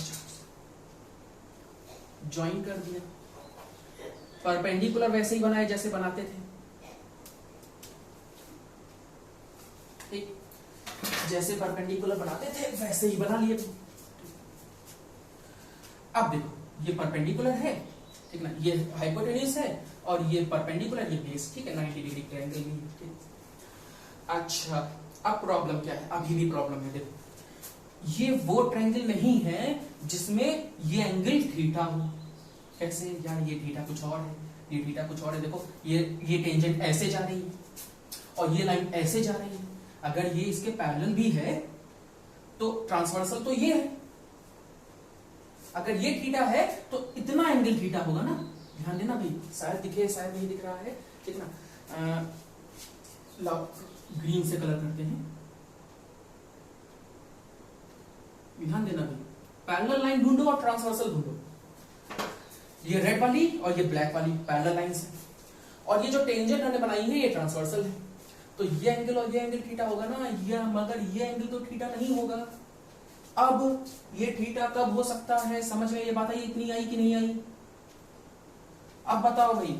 Speaker 1: ज्वाइन कर दिया। परपेंडिकुलर वैसे ही बनाए जैसे बनाते थे, ठीक, जैसे परपेंडिकुलर बनाते थे वैसे ही बना लिए। अब देखो, ये परपेंडिकुलर है, ठीक ना, ये हाइपोटेन्यूज है और ये परपेंडिकुलर, ये बेस, ठीक है, 90 डिग्री ट्रायंगल में। ठीक, अच्छा अब प्रॉब्लम क्या है, अभी भी प्रॉब्लम है। देखो ये वो ट्रायंगल नहीं है जिसमें ये एंगल थीटा हो। कैसे यार, ये थीटा कुछ और है, ये थीटा कुछ और है। देखो ये टेंजेंट ऐसे जा रही है और ये लाइन ऐसे जा रही है। अगर ये इसके पैरेलल भी है तो ट्रांसवर्सल तो ये है। अगर ये थीटा है तो इतना एंगल थीटा होगा ना। ध्यान देना भाई, शायद दिखे शायद नहीं दिख रहा है, ठीक ना। ग्रीन से कलर करते हैं, ध्यान देना भाई। पैरेलल लाइन ढूंढो और ट्रांसवर्सल ढूंढो। ये रेड वाली और ये ब्लैक वाली पैरेलल लाइंस है, और ये जो टेंजेंट हमने बनाई है ये ट्रांसवर्सल है। तो ये एंगल और ये एंगल थीटा होगा ना, ये मगर ये एंगल तो थीटा नहीं होगा। अब ये थीटा कब हो सकता है, समझ में ये बात आई, इतनी आई कि नहीं आई? अब बताओ भाई,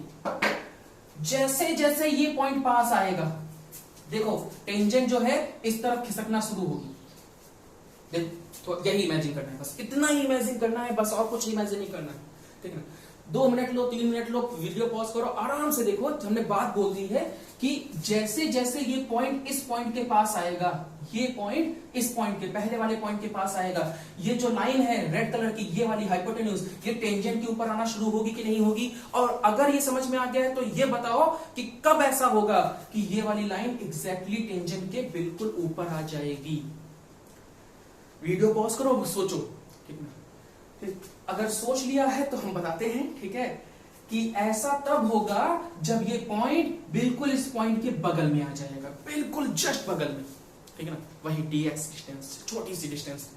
Speaker 1: जैसे जैसे ये पॉइंट पास आएगा, देखो टेंजेंट जो है इस तरफ खिसकना शुरू होगी। तो यही इमेजिन करना है, बस इतना ही इमेजिन करना है, बस और कुछ इमेजिन नहीं करना है, ठीक है ना। 2 minute low, 3 minute low, video pause करो, आराम से देखो। हमने बात बोल दी है कि जैसे जैसे ये पॉइंट इस पॉइंट के पास आएगा, ये पॉइंट इस पॉइंट के पहले वाले पॉइंट के पास आएगा, ये जो लाइन है रेड कलर की, ये वाली हाइपोटेन्यूज, ये टेंजेंट के ऊपर आना शुरू होगी कि नहीं होगी? और अगर ये समझ में आ गया है तो ये बताओ कि कब ऐसा होगा कि ये वाली लाइन एग्जैक्टली टेंजेंट के बिल्कुल ऊपर आ जाएगी। वीडियो पॉज करो, सोचो, ठीक है। अगर सोच लिया है तो हम बताते हैं, ठीक है, कि ऐसा तब होगा जब ये पॉइंट बिल्कुल इस पॉइंट के बगल में आ जाएगा, बिल्कुल जस्ट बगल में, ठीक है ना। वही dx डिस्टेंस, छोटी सी डिस्टेंस,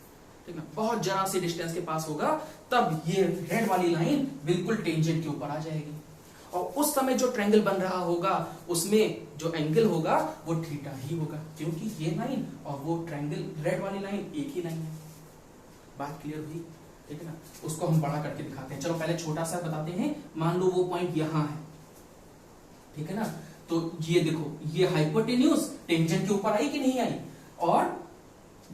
Speaker 1: ठीक है ना, बहुत जरा सी डिस्टेंस के पास होगा, तब ये रेड वाली लाइन बिल्कुल टेंजेंट के ऊपर आ जाएगी। और उस समय जो ट्रायंगल बन रहा होगा उसमें जो एंगल होगा वो थीटा ही होगा, क्योंकि ये लाइन और वो ट्रायंगल रेड वाली लाइन एक ही लाइन है। बात क्लियर हुई, ठीक है ना। उसको हम बड़ा करके दिखाते हैं। चलो पहले छोटा सा बताते हैं। मान लो वो पॉइंट यहां है, ठीक है ना। तो ये देखो, ये हाइपोटेन्यूज टेंजेंट के ऊपर आई कि नहीं आई, और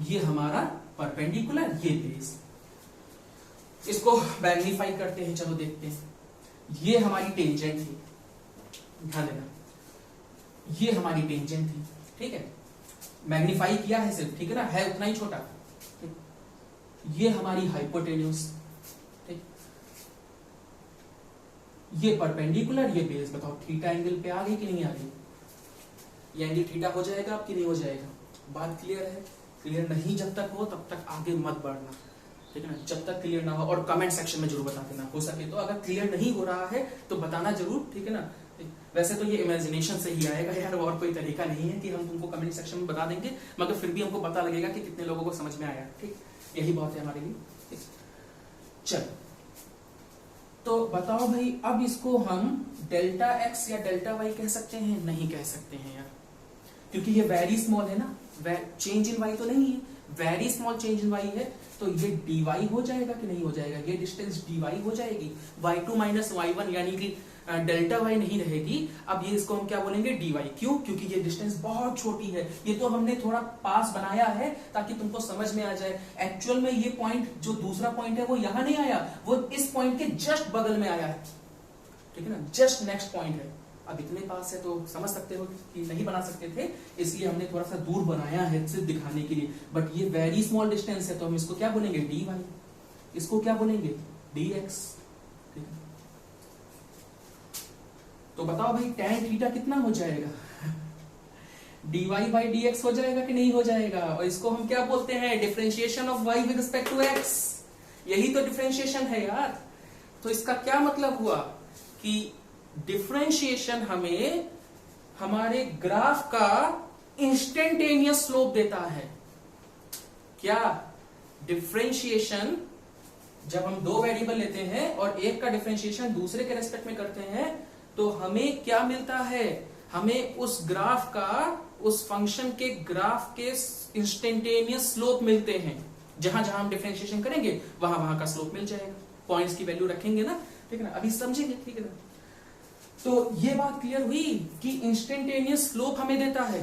Speaker 1: ये हमारा परपेंडिकुलर, ये बेस। इसको मैग्नीफाई करते हैं, चलो देखते हैं। ये हमारी टेंजेंट थी, ध्यान देना, ये हमारी टेंजेंट थी, ठीक है। मैग्नीफाई किया है सिर्फ, ठीक है ना, है उतना ही छोटा। ये हमारी हाइपोटेन्यूज, ठीक। ये परपेंडिकुलर, ये बेस। बताओ थीटा एंगल पे आ गई कि नहीं आ गई? ये एंगल थीटा हो जाएगा अब कि नहीं हो जाएगा? बात क्लियर है? क्लियर नहीं जब तक हो तब तक आगे मत बढ़ना, ठीक है ना। जब तक क्लियर ना हो, और कमेंट सेक्शन में जरूर बता देना, हो सके तो। अगर क्लियर नहीं हो रहा है तो बताना जरूर, ठीक है ना। वैसे तो ये इमेजिनेशन से ही आएगा यार, और कोई तरीका नहीं है कि हम तुमको कमेंट सेक्शन में बता देंगे, मगर फिर भी हमको पता लगेगा कि कितने लोगों को समझ में आया, ठीक। यही बहुत है हमारे लिए। चल तो बताओ भाई, अब इसको हम डेल्टा एक्स या डेल्टा वाई कह सकते हैं? नहीं कह सकते हैं यार, क्योंकि ये वेरी स्मॉल है ना, चेंज इन वाई तो नहीं है, very small change in y है। तो ये dy हो जाएगा कि नहीं हो जाएगा? ये डिस्टेंस dy हो जाएगी, y2 माइनस y1, यानी कि डेल्टा y नहीं रहेगी। अब ये इसको हम क्या बोलेंगे? dy। क्यों? क्योंकि ये डिस्टेंस बहुत छोटी है। ये तो हमने थोड़ा पास बनाया है ताकि तुमको समझ में आ जाए। एक्चुअल में ये पॉइंट, जो दूसरा पॉइंट है, वो यहां नहीं आया, वो इस पॉइंट के जस्ट बगल में आया है, ठीक है ना, जस्ट नेक्स्ट पॉइंट है। अब इतने पास है तो समझ सकते हो कि नहीं बना सकते थे, इसलिए हमने थोड़ा सा दूर बनाया है सिर्फ दिखाने के लिए। बट ये वेरी स्मॉल डिस्टेंस है, तो हम इसको क्या बोलेंगे? dy। इसको क्या बोलेंगे? dx। तो बताओ भाई, tan थीटा कितना हो जाएगा? dy बाई dx हो जाएगा कि नहीं हो जाएगा? और इसको हम क्या बोलते हैं? Differentiation of y with respect to x। यही तो डिफरेंशिएशन है यार। तो इसका क्या मतलब हुआ कि डिफरेंशिएशन हमें हमारे ग्राफ का इंस्टेंटेनियस स्लोप देता है। क्या? डिफरेंशिएशन जब हम 2 वेरिएबल लेते हैं और एक का डिफरेंशिएशन दूसरे के रेस्पेक्ट में करते हैं तो हमें क्या मिलता है? हमें उस ग्राफ का, उस फंक्शन के ग्राफ के इंस्टेंटेनियस स्लोप मिलते हैं। जहां जहां हम डिफरेंशिएशन करेंगे वहां वहां का स्लोप मिल जाएगा। पॉइंट्स की वैल्यू रखेंगे ना, ठीक है ना, अभी समझेंगे, ठीक है ना। तो ये बात क्लियर हुई कि इंस्टेंटेनियस स्लोप हमें देता है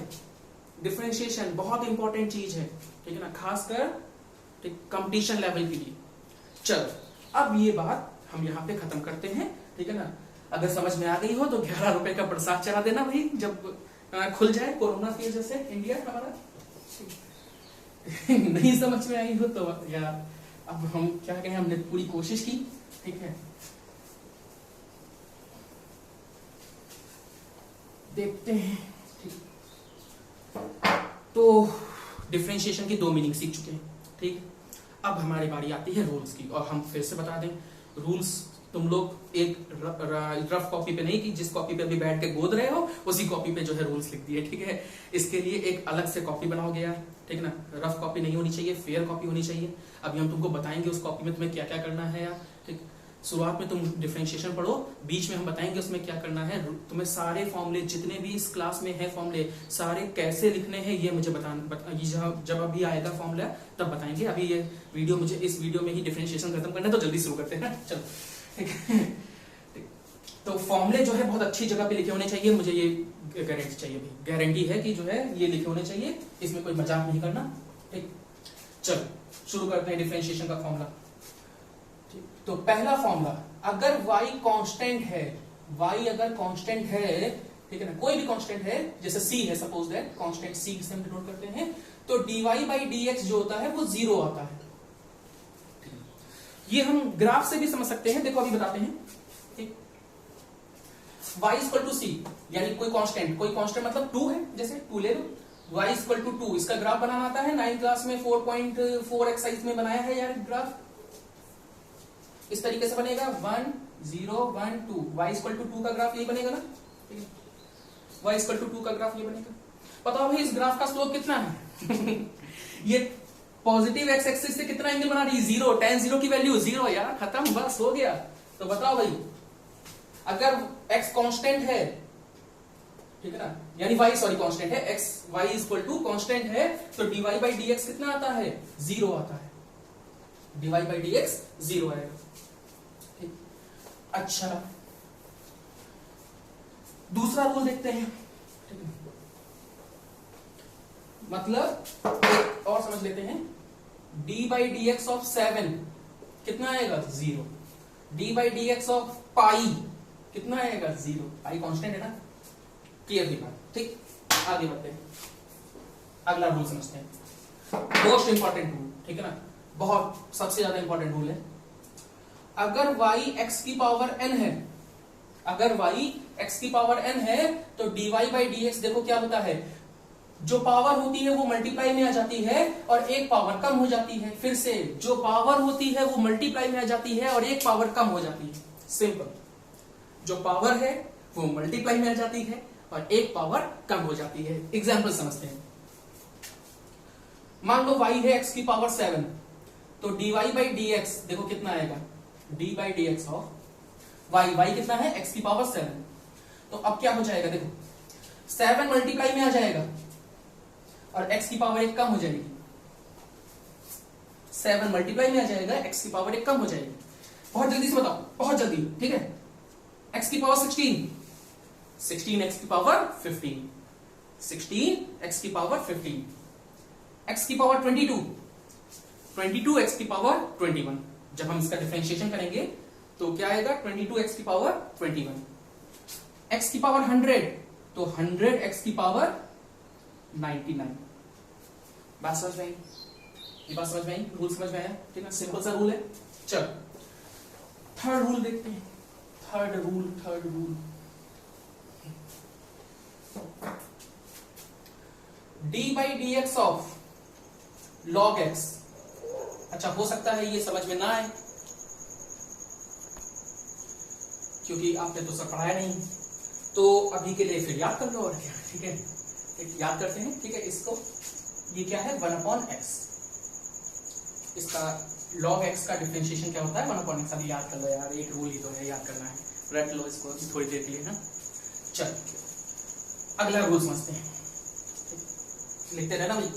Speaker 1: डिफरेंशिएशन। बहुत इंपॉर्टेंट चीज है, ठीक है ना, खासकर कंपटीशन लेवल के लिए। चलो अब ये बात हम यहाँ पे खत्म करते हैं, ठीक है ना। अगर समझ में आ गई हो तो 11 रुपए का प्रसाद चढ़ा देना भाई, जब खुल जाए कोरोना की वजह से इंडिया हमारा। नहीं समझ में आई हो तो यार अब हम क्या कहें, हमने पूरी कोशिश की, ठीक है। देखते हैं, ठीक। तो डिफरेंशिएशन की 2 मीनिंग सीख चुके हैं, ठीक। अब हमारी बारी आती है रूल्स की, और हम फिर से बता दें रूल्स तुम लोग एक रफ कॉपी पे नहीं, कि जिस कॉपी पे अभी बैठ के गोद रहे हो उसी कॉपी पे जो है रूल्स लिख दिए, ठीक है। इसके लिए एक अलग से कॉपी बनाओगे यार, ठीक ना। रफ कॉपी नहीं होनी चाहिए, फेयर कॉपी होनी चाहिए। अभी हम तुमको बताएंगे उस कॉपी में तुम्हें क्या क्या करना है यार, ठीक। शुरुआत में तुम डिफरेंशिएशन पढ़ो, बीच में हम बताएंगे उसमें क्या करना है। तुम्हें सारे फॉर्मूले जितने भी इस क्लास में है फॉर्मूले सारे कैसे लिखने हैं ये मुझे जब अभी आएगा फॉर्मूला तब बताएंगे। अभी ये वीडियो मुझे इस वीडियो में ही डिफरेंशिएशन खत्म करना है, तो जल्दी शुरू करते हैं ना, चलो, ठीक है। तो फॉर्मूले जो है बहुत अच्छी जगह पे लिखे होने चाहिए, मुझे ये गारंटी चाहिए भाई, गारंटी है कि जो है ये लिखे होने चाहिए, इसमें कोई मजाक नहीं करना, ठीक। चलो शुरू करते हैं डिफरेंशिएशन का फॉर्मूला। तो पहला फॉर्मूला, अगर y कांस्टेंट है, y अगर कांस्टेंट है, ठीक है ना, कोई भी कांस्टेंट है, जैसे c है, सपोज दैट कांस्टेंट c से हम डिनोट करते हैं, तो dy by dx जो होता है वो 0 आता है। ये हम ग्राफ से भी समझ सकते हैं, देखो अभी बताते हैं, ठीक। y इक्वल टू c, यानी कोई कांस्टेंट मतलब 2 है, जैसे 2 ले लो, y इक्वल टू 2, इसका ग्राफ बनाना आता है, 9th क्लास में 4.4 एक्सरसाइज में बनाया है यार ग्राफ। इस तरीके से बनेगा 1 0 1 2, y इक्वल टू 2 का ग्राफ यही बनेगा ना, ठीक है। y इक्वल टू 2 का ग्राफ ये बनेगा। बताओ भाई इस ग्राफ का स्लोप कितना है? ये पॉजिटिव एक्स एक्सिस से कितना एंगल बना रही है? 0, tan 0 की वैल्यू 0 यार, खत्म, बस हो गया। तो बताओ भाई अगर x कांस्टेंट है, ठीक है ना, यानी y कांस्टेंट है, x y equal to constant है, तो dy by dx कितना आता है? 0 आता है, dy by dx 0 आएगा। अच्छा दूसरा रूल देखते हैं, ठीक है। मतलब एक और समझ लेते हैं, d by dx ऑफ 7 कितना आएगा? 0। d by dx ऑफ पाई कितना आएगा? 0। पाई कांस्टेंट है ना, क्लियर की बात, ठीक। आगे बढ़ते हैं, अगला रूल समझते हैं, मोस्ट इंपॉर्टेंट रूल, ठीक है ना, बहुत सबसे ज्यादा इंपॉर्टेंट रूल है। अगर y x की पावर n है, अगर y x की पावर n है, तो dy by dx देखो क्या होता है, जो पावर होती है वो मल्टीप्लाई में आ जाती है और एक पावर कम हो जाती है। फिर से जो पावर होती है वो मल्टीप्लाई में आ जाती है और एक पावर कम हो जाती है। सिंपल, जो पावर है वो मल्टीप्लाई में आ जाती है और एक पावर कम हो जाती है। एग्जाम्पल समझते हैं, मान लो y है x की पावर 7, तो dy by dx देखो कितना आएगा, d by dx of y कितना है? x की पावर 7। तो अब क्या हो जाएगा, देखो 7 मल्टीप्लाई में आ जाएगा और x की पावर 1 कम हो जाएगी। 7 मल्टीप्लाई में आ जाएगा, x की पावर 1 कम हो जाएगी। बहुत जल्दी से बताओ, बहुत जल्दी, ठीक है। x की पावर 16, 16 x की पावर 15, 16 x की पावर 15, x की पावर 22, 22 x की पावर 21। जब हम इसका डिफरेंशिएशन करेंगे तो क्या आएगा? 22x की पावर 21। x की पावर 100, तो 100x की पावर 99। बात समझ में आई? ये बात समझ में आई? रूल समझ में आया? ठीक है, सिंपल सा रूल है। चल थर्ड रूल देखते हैं, third rule d by dx of log x। अच्छा, हो सकता है ये समझ में ना आए क्योंकि आपने तो सब पढ़ाया नहीं, तो अभी के लिए फिर याद कर लो और क्या, ठीक है। याद करते हैं, ठीक है। इसको ये क्या है? 1/x। इसका log x का डिफरेंशिएशन क्या होता है? 1/x। अभी याद कर लो यार, एक रूल ही तो है, याद करना है, रट लो इसको थोड़ी देर के लिए ना। चल अगला रूल समझते हैं, लिखते रहना भाई।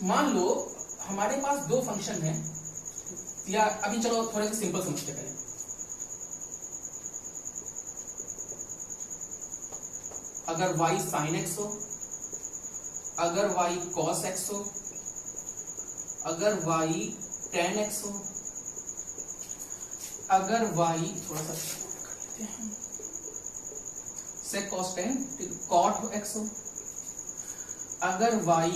Speaker 1: मान लो हमारे पास दो फंक्शन है, या अभी चलो थोड़े से सिंपल समझते पहले। अगर y sin x हो, अगर y cos x हो, अगर y tan x हो, अगर y थोड़ा सा कर लेते हैं sec cos tan cot x हो, अगर y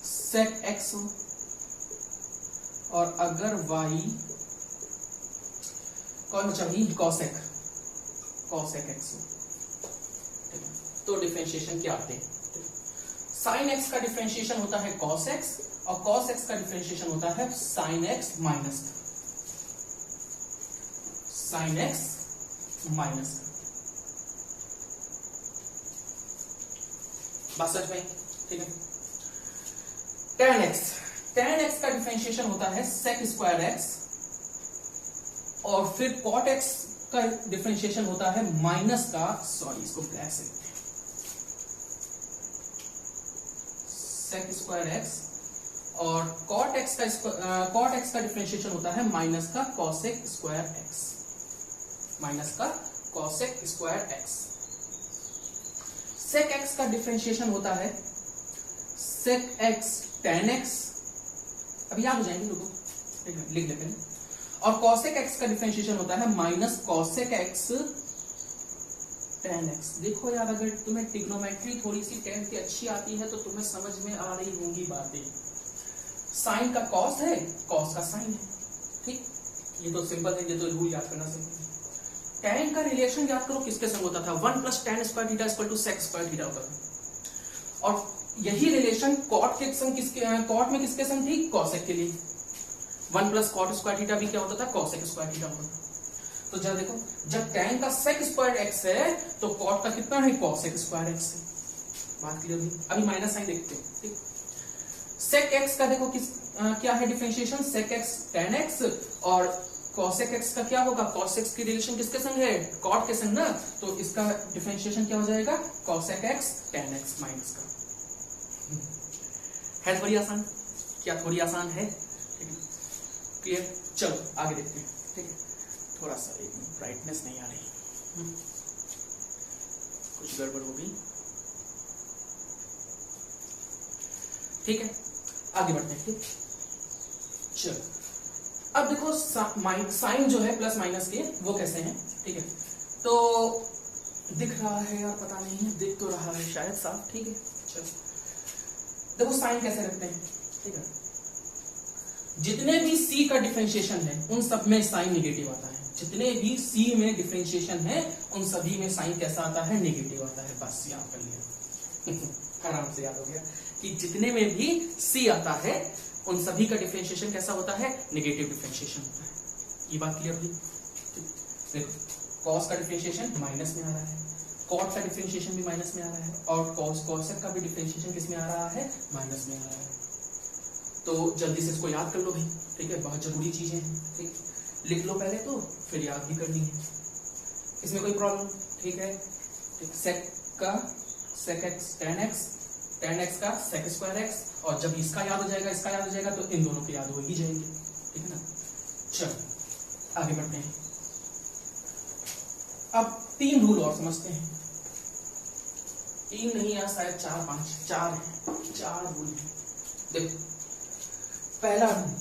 Speaker 1: sec x हो और अगर y कौन चाहिए cosec x हो, ठीक है, तो डिफरेंशिएशन क्या आते हैं? sin x का डिफरेंशिएशन होता है cos x और cos x का डिफरेंशिएशन होता है sin x minus sin x minus बात समझ में, ठीक है। tan x का डिफरेंशिएशन होता है sec स्क्वायर x और फिर cot x का डिफरेंशिएशन होता है माइनस का, सॉरी इसको ब्लैक से लिखते हैं, sec स्क्वायर x और cot x का डिफरेंशिएशन होता है माइनस का cosec स्क्वायर x, माइनस का cosec square x। sec x का डिफरेंशिएशन होता है sec x tan x, अभी याद हो जाएंगे, रुको लिख लेते हैं, और cosec x का डिफरेंशिएशन होता है minus cosec x tan x। देखो यार, अगर तुम्हें ट्रिग्नोमेट्री थोड़ी सी 10th की अच्छी आती है तो तुम्हें समझ में आ रही होंगी बातें। साइन का cos है, cos का साइन है, ठीक, ये तो सिंपल है, ये तो रूल याद करना सिंपल है। tan का रिलेशन याद करो किसके संग होता था, 1 + tan square theta equal to sec square theta होता था, और यही रिलेशन cot के संग cot में किसके संग थी, cosec के लिए। 1 + cot स्क्वायर थीटा भी क्या होता था, cosec स्क्वायर थीटा होता था। तो जब देखो, जब tan का sec स्क्वायर x है तो cot का कितना है, cosec स्क्वायर x है। बात क्लियर हुई? अभी माइनस साइन देखते हैं, ठीक। sec x का देखो क्या है differentiation, sec x tan x, और cosec x का क्या होगा, cos x की रिलेशन किसके संग है, cot के संग ना, तो इसका डिफरेंशिएशन क्या हो जाएगा, cosec x tan x minus का। है थोड़ी आसान, क्या थोड़ी आसान है, ठीक है, क्लियर। चलो आगे देखते हैं, ठीक है। थोड़ा सा एक ब्राइटनेस नहीं आ रही, कुछ गड़बड़ हो गई, ठीक है, आगे बढ़ते हैं, ठीक। चलो अब देखो साइन जो है प्लस माइनस के वो कैसे हैं, ठीक है। तो दिख रहा है यार, पता नहीं है, दिख तो रहा है शायद साफ, ठीक है। चलो देखो साइन कैसे रखते हैं, ठीक है। जितने भी c का डिफरेंशिएशन है उन सब में साइन नेगेटिव आता है, जितने भी c में डिफरेंशिएशन है उन सभी में साइन कैसा आता है, नेगेटिव आता है। बस याद कर लिया आराम से याद हो गया कि जितने में भी c आता है उन सभी का डिफरेंशिएशन कैसा होता है, नेगेटिव डिफरेंशिएशन होता है। ये बात क्लियर हुई? देखो cos का डिफरेंशिएशन माइनस में आ रहा है, cot का डिफरेंशिएशन भी माइनस में आ रहा है, और cosec का भी डिफरेंशिएशन किस में आ रहा है, माइनस में आ रहा है। तो जल्दी से इसको याद कर लो भाई, ठीक है, बहुत जरूरी चीजें हैं, ठीक। लिख लो पहले तो फिर याद भी करनी है, इसमें कोई प्रॉब्लम, ठीक है। sec का sec x tan x का sec स्क्वायर x, और जब इसका याद हो जाएगा, इसका याद हो जाएगा, तो इन दोनों के याद हो ही जाएंगे, ठीक है ना। चलो आगे बढ़ते हैं। अब 3 रूल और समझते हैं, 3 नहीं यार, शायद 4 रूल हैं। देखो पहला रूल,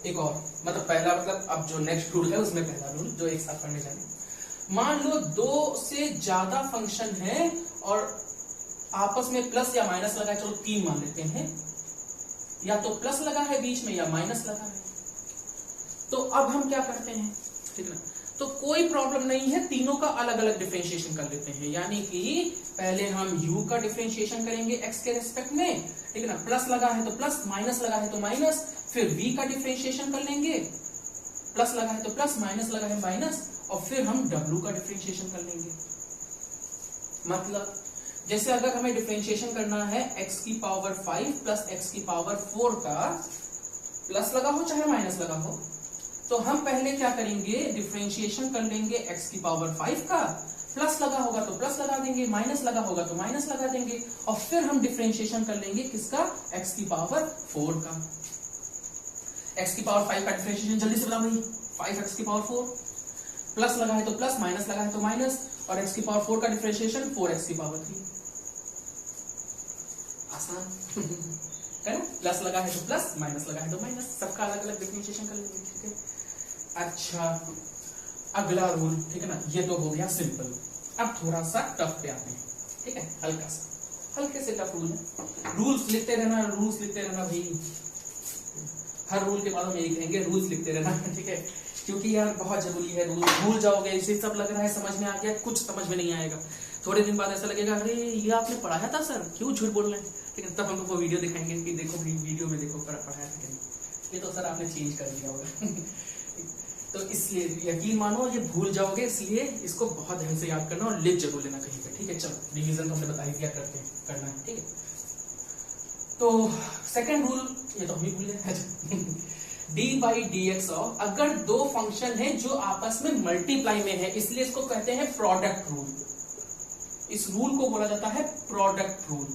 Speaker 1: एक और मतलब पहला मतलब अब जो नेक्स्ट रूल है उसमें पहला रूल जो एक साथ पढ़ने जाने, मान लो 2 से ज्यादा फंक्शन है और आपस में प्लस या माइनस लगा है, चलो 3 मान लेते हैं, या तो प्लस लगा है बीच में या माइनस लगा है। तो अब हम क्या करते हैं, ठीक है ना, तो कोई प्रॉब्लम नहीं है, तीनों का अलग अलग डिफरेंशिएशन कर लेते हैं। यानी कि पहले हम u का डिफरेंशिएशन करेंगे x के रिस्पेक्ट में, ठीक है ना, प्लस लगा है तो प्लस, माइनस लगा है तो माइनस, फिर v का डिफरेंशिएशन कर लेंगे, प्लस लगा है तो प्लस, माइनस लगा है माइनस, और फिर हम w का डिफरेंशिएशन कर लेंगे। मतलब जैसे अगर हमें डिफरेंशिएशन करना है x की पावर 5 प्लस x की पावर 4 का, प्लस लगा हो चाहे माइनस लगा हो, तो हम पहले क्या करेंगे, डिफरेंशिएशन कर लेंगे x की पावर 5 का, प्लस लगा होगा तो प्लस लगा देंगे, माइनस लगा होगा तो माइनस लगा देंगे, और फिर हम डिफरेंशिएशन कर लेंगे किसका, x की पावर 4 का। x की पावर 5 का डिफरेंशिएशन जल्दी से बता भाई, 5x की पावर 4, प्लस लगा है तो प्लस, माइनस लगा है तो माइनस, और x की पावर 4 का डिफरेंशिएशन 4x की पावर 3। आसान है ना, प्लस लगा है तो प्लस, माइनस लगा है तो माइनस, सबका अलग अलग डिफरेंशिएशन कर लेंगे, ठीक है। अच्छा अगला रूल, ठीक है ना, ये तो हो गया सिंपल। अब थोड़ा सा टफ पे आते हैं, ठीक है, हल्का सा हल्के से टफ रूल है। रूल्स लिखते रहना, रूल्स लिखते रहना भाई, हर रूल के बाद हम यही कहेंगे, रूल्स लिखते रहना, ठीक है, क्योंकि यार बहुत जरूरी है। रूल भूल जाओगे, इसे सब लग रहा है समझ में आ गया, कुछ समझ में नहीं आएगा। थोड़े दिन बाद ऐसा लगेगा अरे ये आपने पढ़ाया था सर, क्यों झूठ बोल रहे हैं, ठीक है। तब हम तुमको वीडियो दिखाएंगे कि देखो भाई वीडियो में देखो पढ़ाया था, ये तो सर आपने चेंज कर दिया होगा। तो इसलिए यकीन मानो ये भूल जाओगे, इसलिए इसको बहुत ध्यान से याद करना और लिख जरूर लेना कहीं पे, ठीक है। चलो रिवीजन हमने बता ही दिया करना है, ठीक है। तो सेकंड रूल ये तो हम ही भूल गए, D by D x of, अगर दो फंक्शन है जो आपस में मल्टीप्लाई में है, इसलिए इसको कहते हैं प्रोडक्ट रूल। इस रूल को बोला जाता है प्रोडक्ट रूल।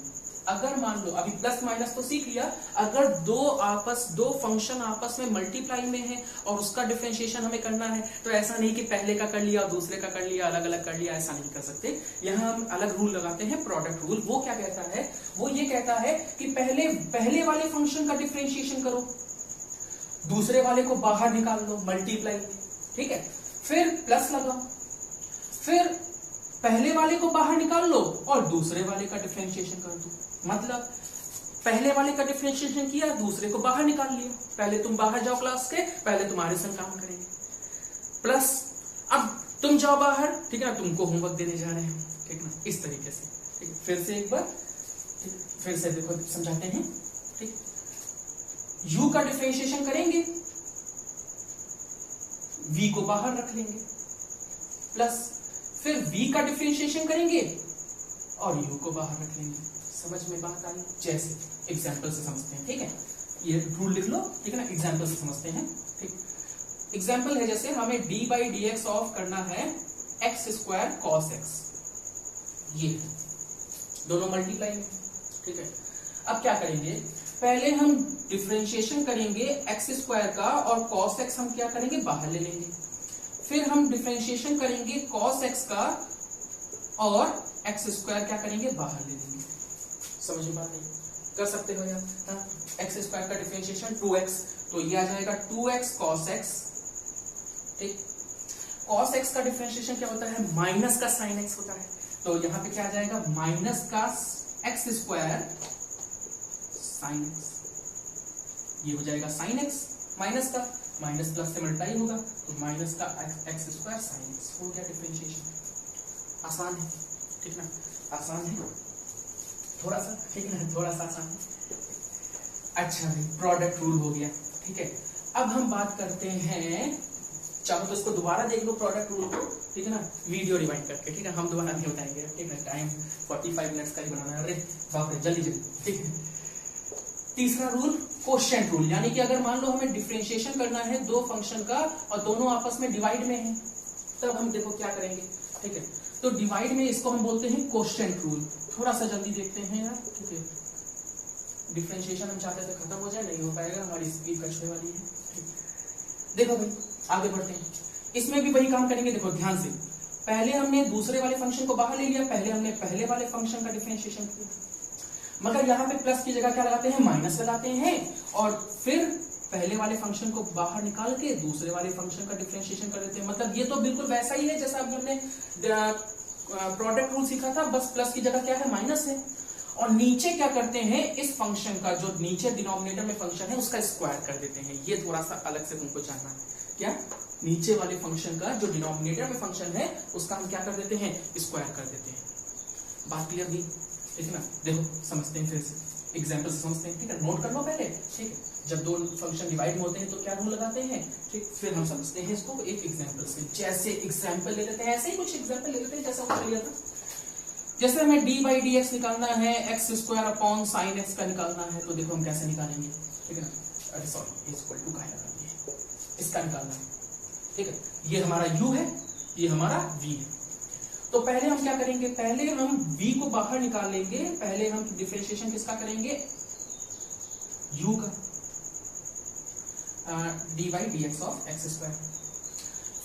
Speaker 1: अगर मान लो अभी प्लस माइनस तो सीख लिया, अगर दो फंक्शन आपस में मल्टीप्लाई में है और उसका डिफरेंशिएशन हमें करना है, तो ऐसा नहीं कि पहले का कर लिया और दूसरे का कर लिया, अलग अलग कर लिया, ऐसा नहीं कर सकते। यहां हम अलग रूल लगाते हैं, प्रोडक्ट रूल। वो क्या कहता है, वो ये कहता है कि पहले वाले फंक्शन का डिफरेंशिएशन करो, दूसरे वाले को बाहर निकाल दो मल्टीप्लाई में, ठीक है, फिर प्लस लगाओ, फिर पहले वाले को बाहर निकाल लो और दूसरे वाले का डिफरेंशिएशन कर दो। मतलब पहले वाले का डिफरेंशिएशन किया, दूसरे को बाहर निकाल लिया, पहले तुम बाहर जाओ क्लास के, पहले तुम्हारे संग काम करेंगे, प्लस अब तुम जाओ बाहर, ठीक है ना, तुमको होमवर्क देने जा रहे हैं, ठीक ना, इस तरीके से, ठीक है। फिर से एक बार फिर से देखो समझाते हैं, ठीक। u का डिफरेंशिएशन करेंगे, v को बाहर रख लेंगे, प्लस फिर v का डिफरेंशिएशन करेंगे और u को बाहर रख लेंगे। समझ में बात आई? जैसे एग्जांपल से समझते हैं, ठीक है, ये रूल लिख लो, ठीक है ना, एग्जांपल से समझते हैं, ठीक। एग्जांपल है जैसे हमें d by D x of करना है एक्स स्क्वायर कॉस एक्स, ये दोनों मल्टीप्लाई में, ठीक है। अब क्या करेंगे, पहले हम डिफरेंशिएशन करेंगे एक्स स्क्वायर का और कॉस एक्स हम क्या करेंगे, बाहर ले लेंगे। फिर हम डिफरेंशिएशन करेंगे कॉस एक्स का और एक्स स्क्वायर क्या करेंगे, बाहर ले लेंगे। समझ में बात नहीं? कर सकते हो यार, एक्स स्क्वायर का डिफरेंशिएशन 2x, तो ये आ जाएगा 2x कॉस एक्स, ठीक। कॉस एक्स का डिफरेंशिएशन क्या होता है, माइनस का साइन एक्स होता है, तो यहां पे क्या आ जाएगा, माइनस का एक्स स्क्वायर साइन एक्स, ये हो जाएगा साइन एक्स, माइनस का माइनस प्लस से मल्टीप्लाई होगा, तो माइनस का एक्स स्क्वायर साइन एक्स हो गया डिफरेंशिएशन। आसान है, ठीक ना, आसान है थोड़ा सा, ठीक है, थोड़ा सा आसान है। अच्छा भाई, प्रोडक्ट रूल हो गया, ठीक है। अब हम बात करते हैं, चाहो तो इसको दोबारा देख लो प्रोडक्ट रूल को, ठीक है ना, वीडियो रिवाइंड करके, ठीक है, हम दोबारा नहीं बताएंगे, ठीक है, टाइम 45 मिनट्स का ही बनाना है, अरे बाप रे, जल्दी जल्दी, ठीक है। तीसरा रूल कोशेंट रूल, यानी कि अगर मान लो हमें डिफरेंशिएशन करना है दो फंक्शन का और दोनों आपस में डिवाइड में है, तब हम देखो क्या करेंगे, ठीक है। तो डिवाइड में इसको हम बोलते हैं कोशेंट रूल। थोड़ा सा जल्दी देखते हैं यार, ठीक है, डिफरेंशिएशन हम चाहते थे खत्म हो जाए, नहीं हो पाएगा, हमारी स्पीड कटने वाली है, ठीक। देखो भाई आगे बढ़ते हैं, इसमें भी वही काम करेंगे, देखो ध्यान से, पहले हमने दूसरे वाले फंक्शन को बाहर ले लिया, पहले हमने पहले वाले फंक्शन का डिफरेंशिएशन किया, मगर यहाँ पे प्लस की जगह क्या लगाते हैं, माइनस लगाते हैं, और फिर पहले वाले फंक्शन को बाहर निकाल के दूसरे वाले फंक्शन का डिफरेंशिएशन कर देते हैं। मतलब ये तो बिल्कुल वैसा ही है जैसा अभी हमने प्रोडक्ट रूल सीखा था, बस प्लस की जगह क्या है, माइनस है, और नीचे क्या करते हैं, इस फंक्शन का जो नीचे डिनोमिनेटर में फंक्शन है उसका स्क्वायर कर देते हैं। ये थोड़ा सा अलग से तुमको जानना है, क्या नीचे वाले फंक्शन का जो डिनोमिनेटर में फंक्शन है उसका हम क्या कर देते हैं, स्क्वायर कर देते हैं। बात क्लियर हुई, ठीक है ना। देखो समझते हैं, फिर से एग्जाम्पल से समझते हैं, ठीक है, नोट कर लो पहले, ठीक है। जब दो फंक्शन डिवाइड में होते हैं तो क्या रूल लगाते हैं, ठीक, फिर हम समझते हैं इसको एक एग्जाम्पल से। जैसे एग्जाम्पल ले लेते हैं, ऐसे ही कुछ एग्जाम्पल ले लेते हैं जैसा वो लिया था। जैसे हमें डी बाई डी एक्स निकालना है, x square upon sine x का निकालना है, तो देखो हम कैसे निकालेंगे, ठीक है ना, अरे सॉरी इक्वल टू का लगा दिए, इसका निकालना है, ठीक है। ये हमारा u है, ये हमारा v है। तो पहले हम क्या करेंगे, पहले हम v को बाहर निकाल लेंगे, पहले हम डिफरेंशिएशन किसका करेंगे, u का, D by D x of x square,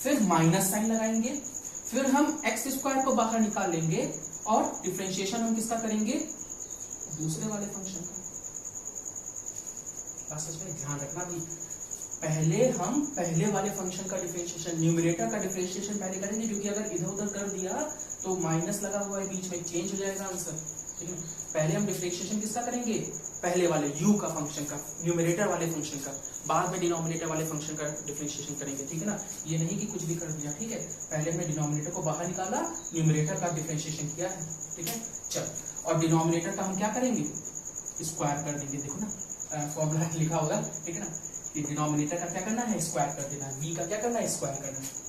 Speaker 1: फिर माइनस साइन लगाएंगे, फिर हम एक्स स्क्वायर को बाहर निकाल लेंगे और डिफरेंशिएशन हम किसका करेंगे, दूसरे वाले फंक्शन का। बस इसमें ध्यान रखना भी, पहले हम पहले वाले फंक्शन का डिफरेंशिएशन, न्यूमरेटर का डिफरेंशिएशन पहले करेंगे, क्योंकि अगर इधर उधर कर दिया तो माइनस लगा हुआ है बीच में, चेंज हो जाएगा आंसर, ठीक है। पहले हम डिफरेंशिएशन किसका करेंगे, पहले वाले u का फंक्शन का, न्यूमरेटर वाले फंक्शन का, बाद में डिनोमिनेटर वाले फंक्शन का डिफरेंशिएशन करेंगे, ठीक है ना। ये नहीं कि कुछ भी कर दिया, ठीक है, पहले हमने डिनोमिनेटर को बाहर निकाला, न्यूमरेटर का डिफरेंशिएशन किया है, ठीक है। चल, और डिनोमिनेटर का हम क्या करेंगे, स्क्वायर कर देंगे, देखो ना फॉर्मूला लिखा होगा, ठीक है ना, कि डिनोमिनेटर का क्या करना है, स्क्वायर कर देना है, v का क्या करना है, स्क्वायर करना है।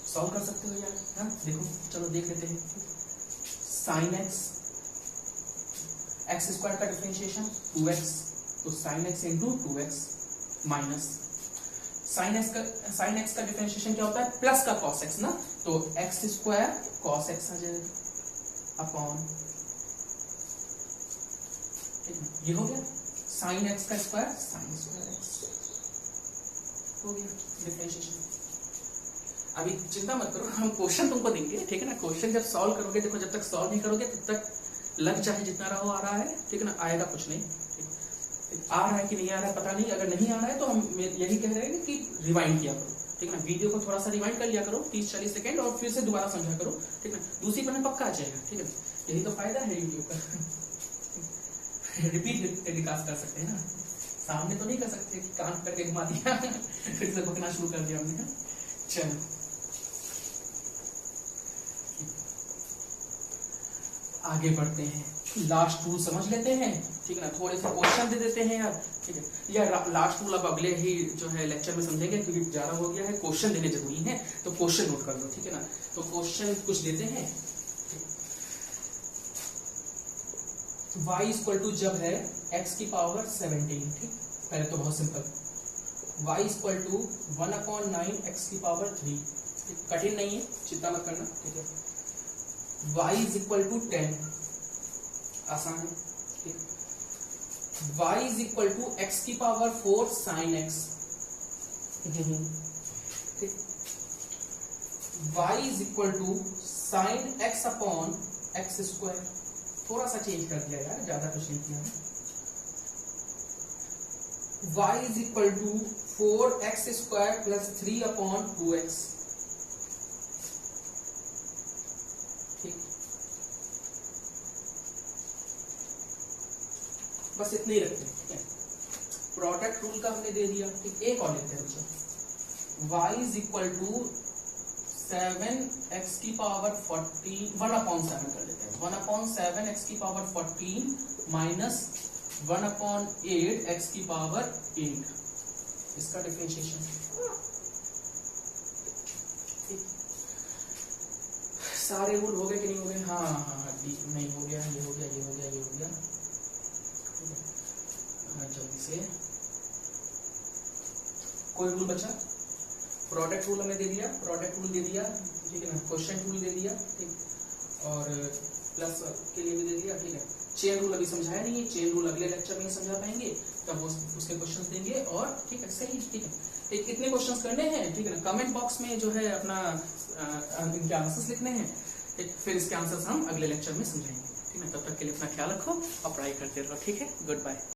Speaker 1: सॉल्व कर सकते हो यार, हाँ देखो, चलो देख लेते हैं। साइन एक्स, एक्स स्क्वायर का डिफरेंशिएशन 2x, तो sine x into 2x minus sine x का डिफरेंशिएशन क्या होता है, प्लस का कॉस एक्स ना, तो एक्स स्क्वायर कॉस एक्स आ जाएगा अपॉन, ये हो गया साइन एक्स का स्क्वायर साइन स्क्वायर एक्स, हो गया डिफरेंशिएशन। अभी चिंता मत करो, हम क्वेश्चन तुमको देंगे, ठीक है ना। क्वेश्चन जब सॉल्व करोगे, देखो जब तक सॉल्व नहीं करोगे तब तक लग चाहे जितना रहो आ रहा है, ठीक है ना, आएगा कुछ नहीं, ठीक। आ रहा है कि नहीं आ रहा है पता नहीं, अगर नहीं आ रहा है तो हम यही कह रहे हैं कि रिवाइंड किया करो, ठीक है ना, वीडियो को थोड़ा सा रिवाइंड कर लिया करो 30-40 सेकंड, और फिर से दोबारा समझा करो, ठीक है, दूसरी पढ़ने पक्का आ जाएगा, ठीक है। यही तो फायदा है यूट्यूब का, रिपीट टेलीकास्ट कर सकते हैं ना, सामने तो नहीं कर सकते कि कान करके घुमा दिया फिर से बकना शुरू कर दिया हमने। चलो आगे बढ़ते हैं, लास्ट टूल समझ लेते हैं, ठीक है ना, थोड़े से क्वेश्चन दे देते हैं यार, ठीक है, या लास्ट टूल अब अगले ही जो है लेक्चर में समझेंगे, क्योंकि ज्यादा हो गया है, क्वेश्चन देने जरूरी है, तो क्वेश्चन नोट कर लो, ठीक है ना। तो क्वेश्चन कुछ देते हैं, y इक्वल टू जब है x की पावर 17, ठीक, पहले तो बहुत सिंपल, y इक्वल टू 1/9 x की पावर 3, कठिन नहीं है, चिंता मत करना, ठीक है। y इज इक्वल टू 10, आसान है, ठीक। y is equal to x की पावर 4 साइन x, ठीक। y is equal to sine x upon x square, थोड़ा सा चेंज कर दिया यार, ज्यादा कुछ नहीं किया। y is equal to 4x square plus 3 upon 2x, ठीक। बस इतने ही रखते हैं, प्रोडक्ट रूल का हमने दे दिया, ठीक। एक और लेते हैं, y is equal to 7x की पावर 14, 1/7 कर लेते हैं, 1/7 x की पावर 14 माइनस 1/8 x की पावर 8, इसका डिफरेंशिएशन, सारे रूल हो गए कि नहीं हो गए, हाँ हाँ हाँ, नहीं हो गया, ये हो गया, ये हो गया, ये हो गया, हाँ जल्दी से, कोई रूल बचा, प्रोडक्ट रूल हमें दे दिया, प्रोडक्ट रूल दे दिया, ठीक है ना, क्वेश्चन रूल दे दिया, ठीक, और प्लस के लिए भी दे दिया, ठीक है। चेन रूल अभी समझाया नहीं है, चेन रूल अगले लेक्चर में ही समझा पाएंगे, तब उसके क्वेश्चंस देंगे, और ठीक है, सही, ठीक है। कितने क्वेश्चंस करने हैं, ठीक है ना, कमेंट बॉक्स में जो है अपना इनके आंसर्स लिखने हैं, ठीक, फिर इसके आंसर्स हम अगले लेक्चर में समझाएंगे, ठीक है। तब तक के लिए अपना ख्याल रखो और पढ़ाई करते रहो, ठीक है, गुड बाय।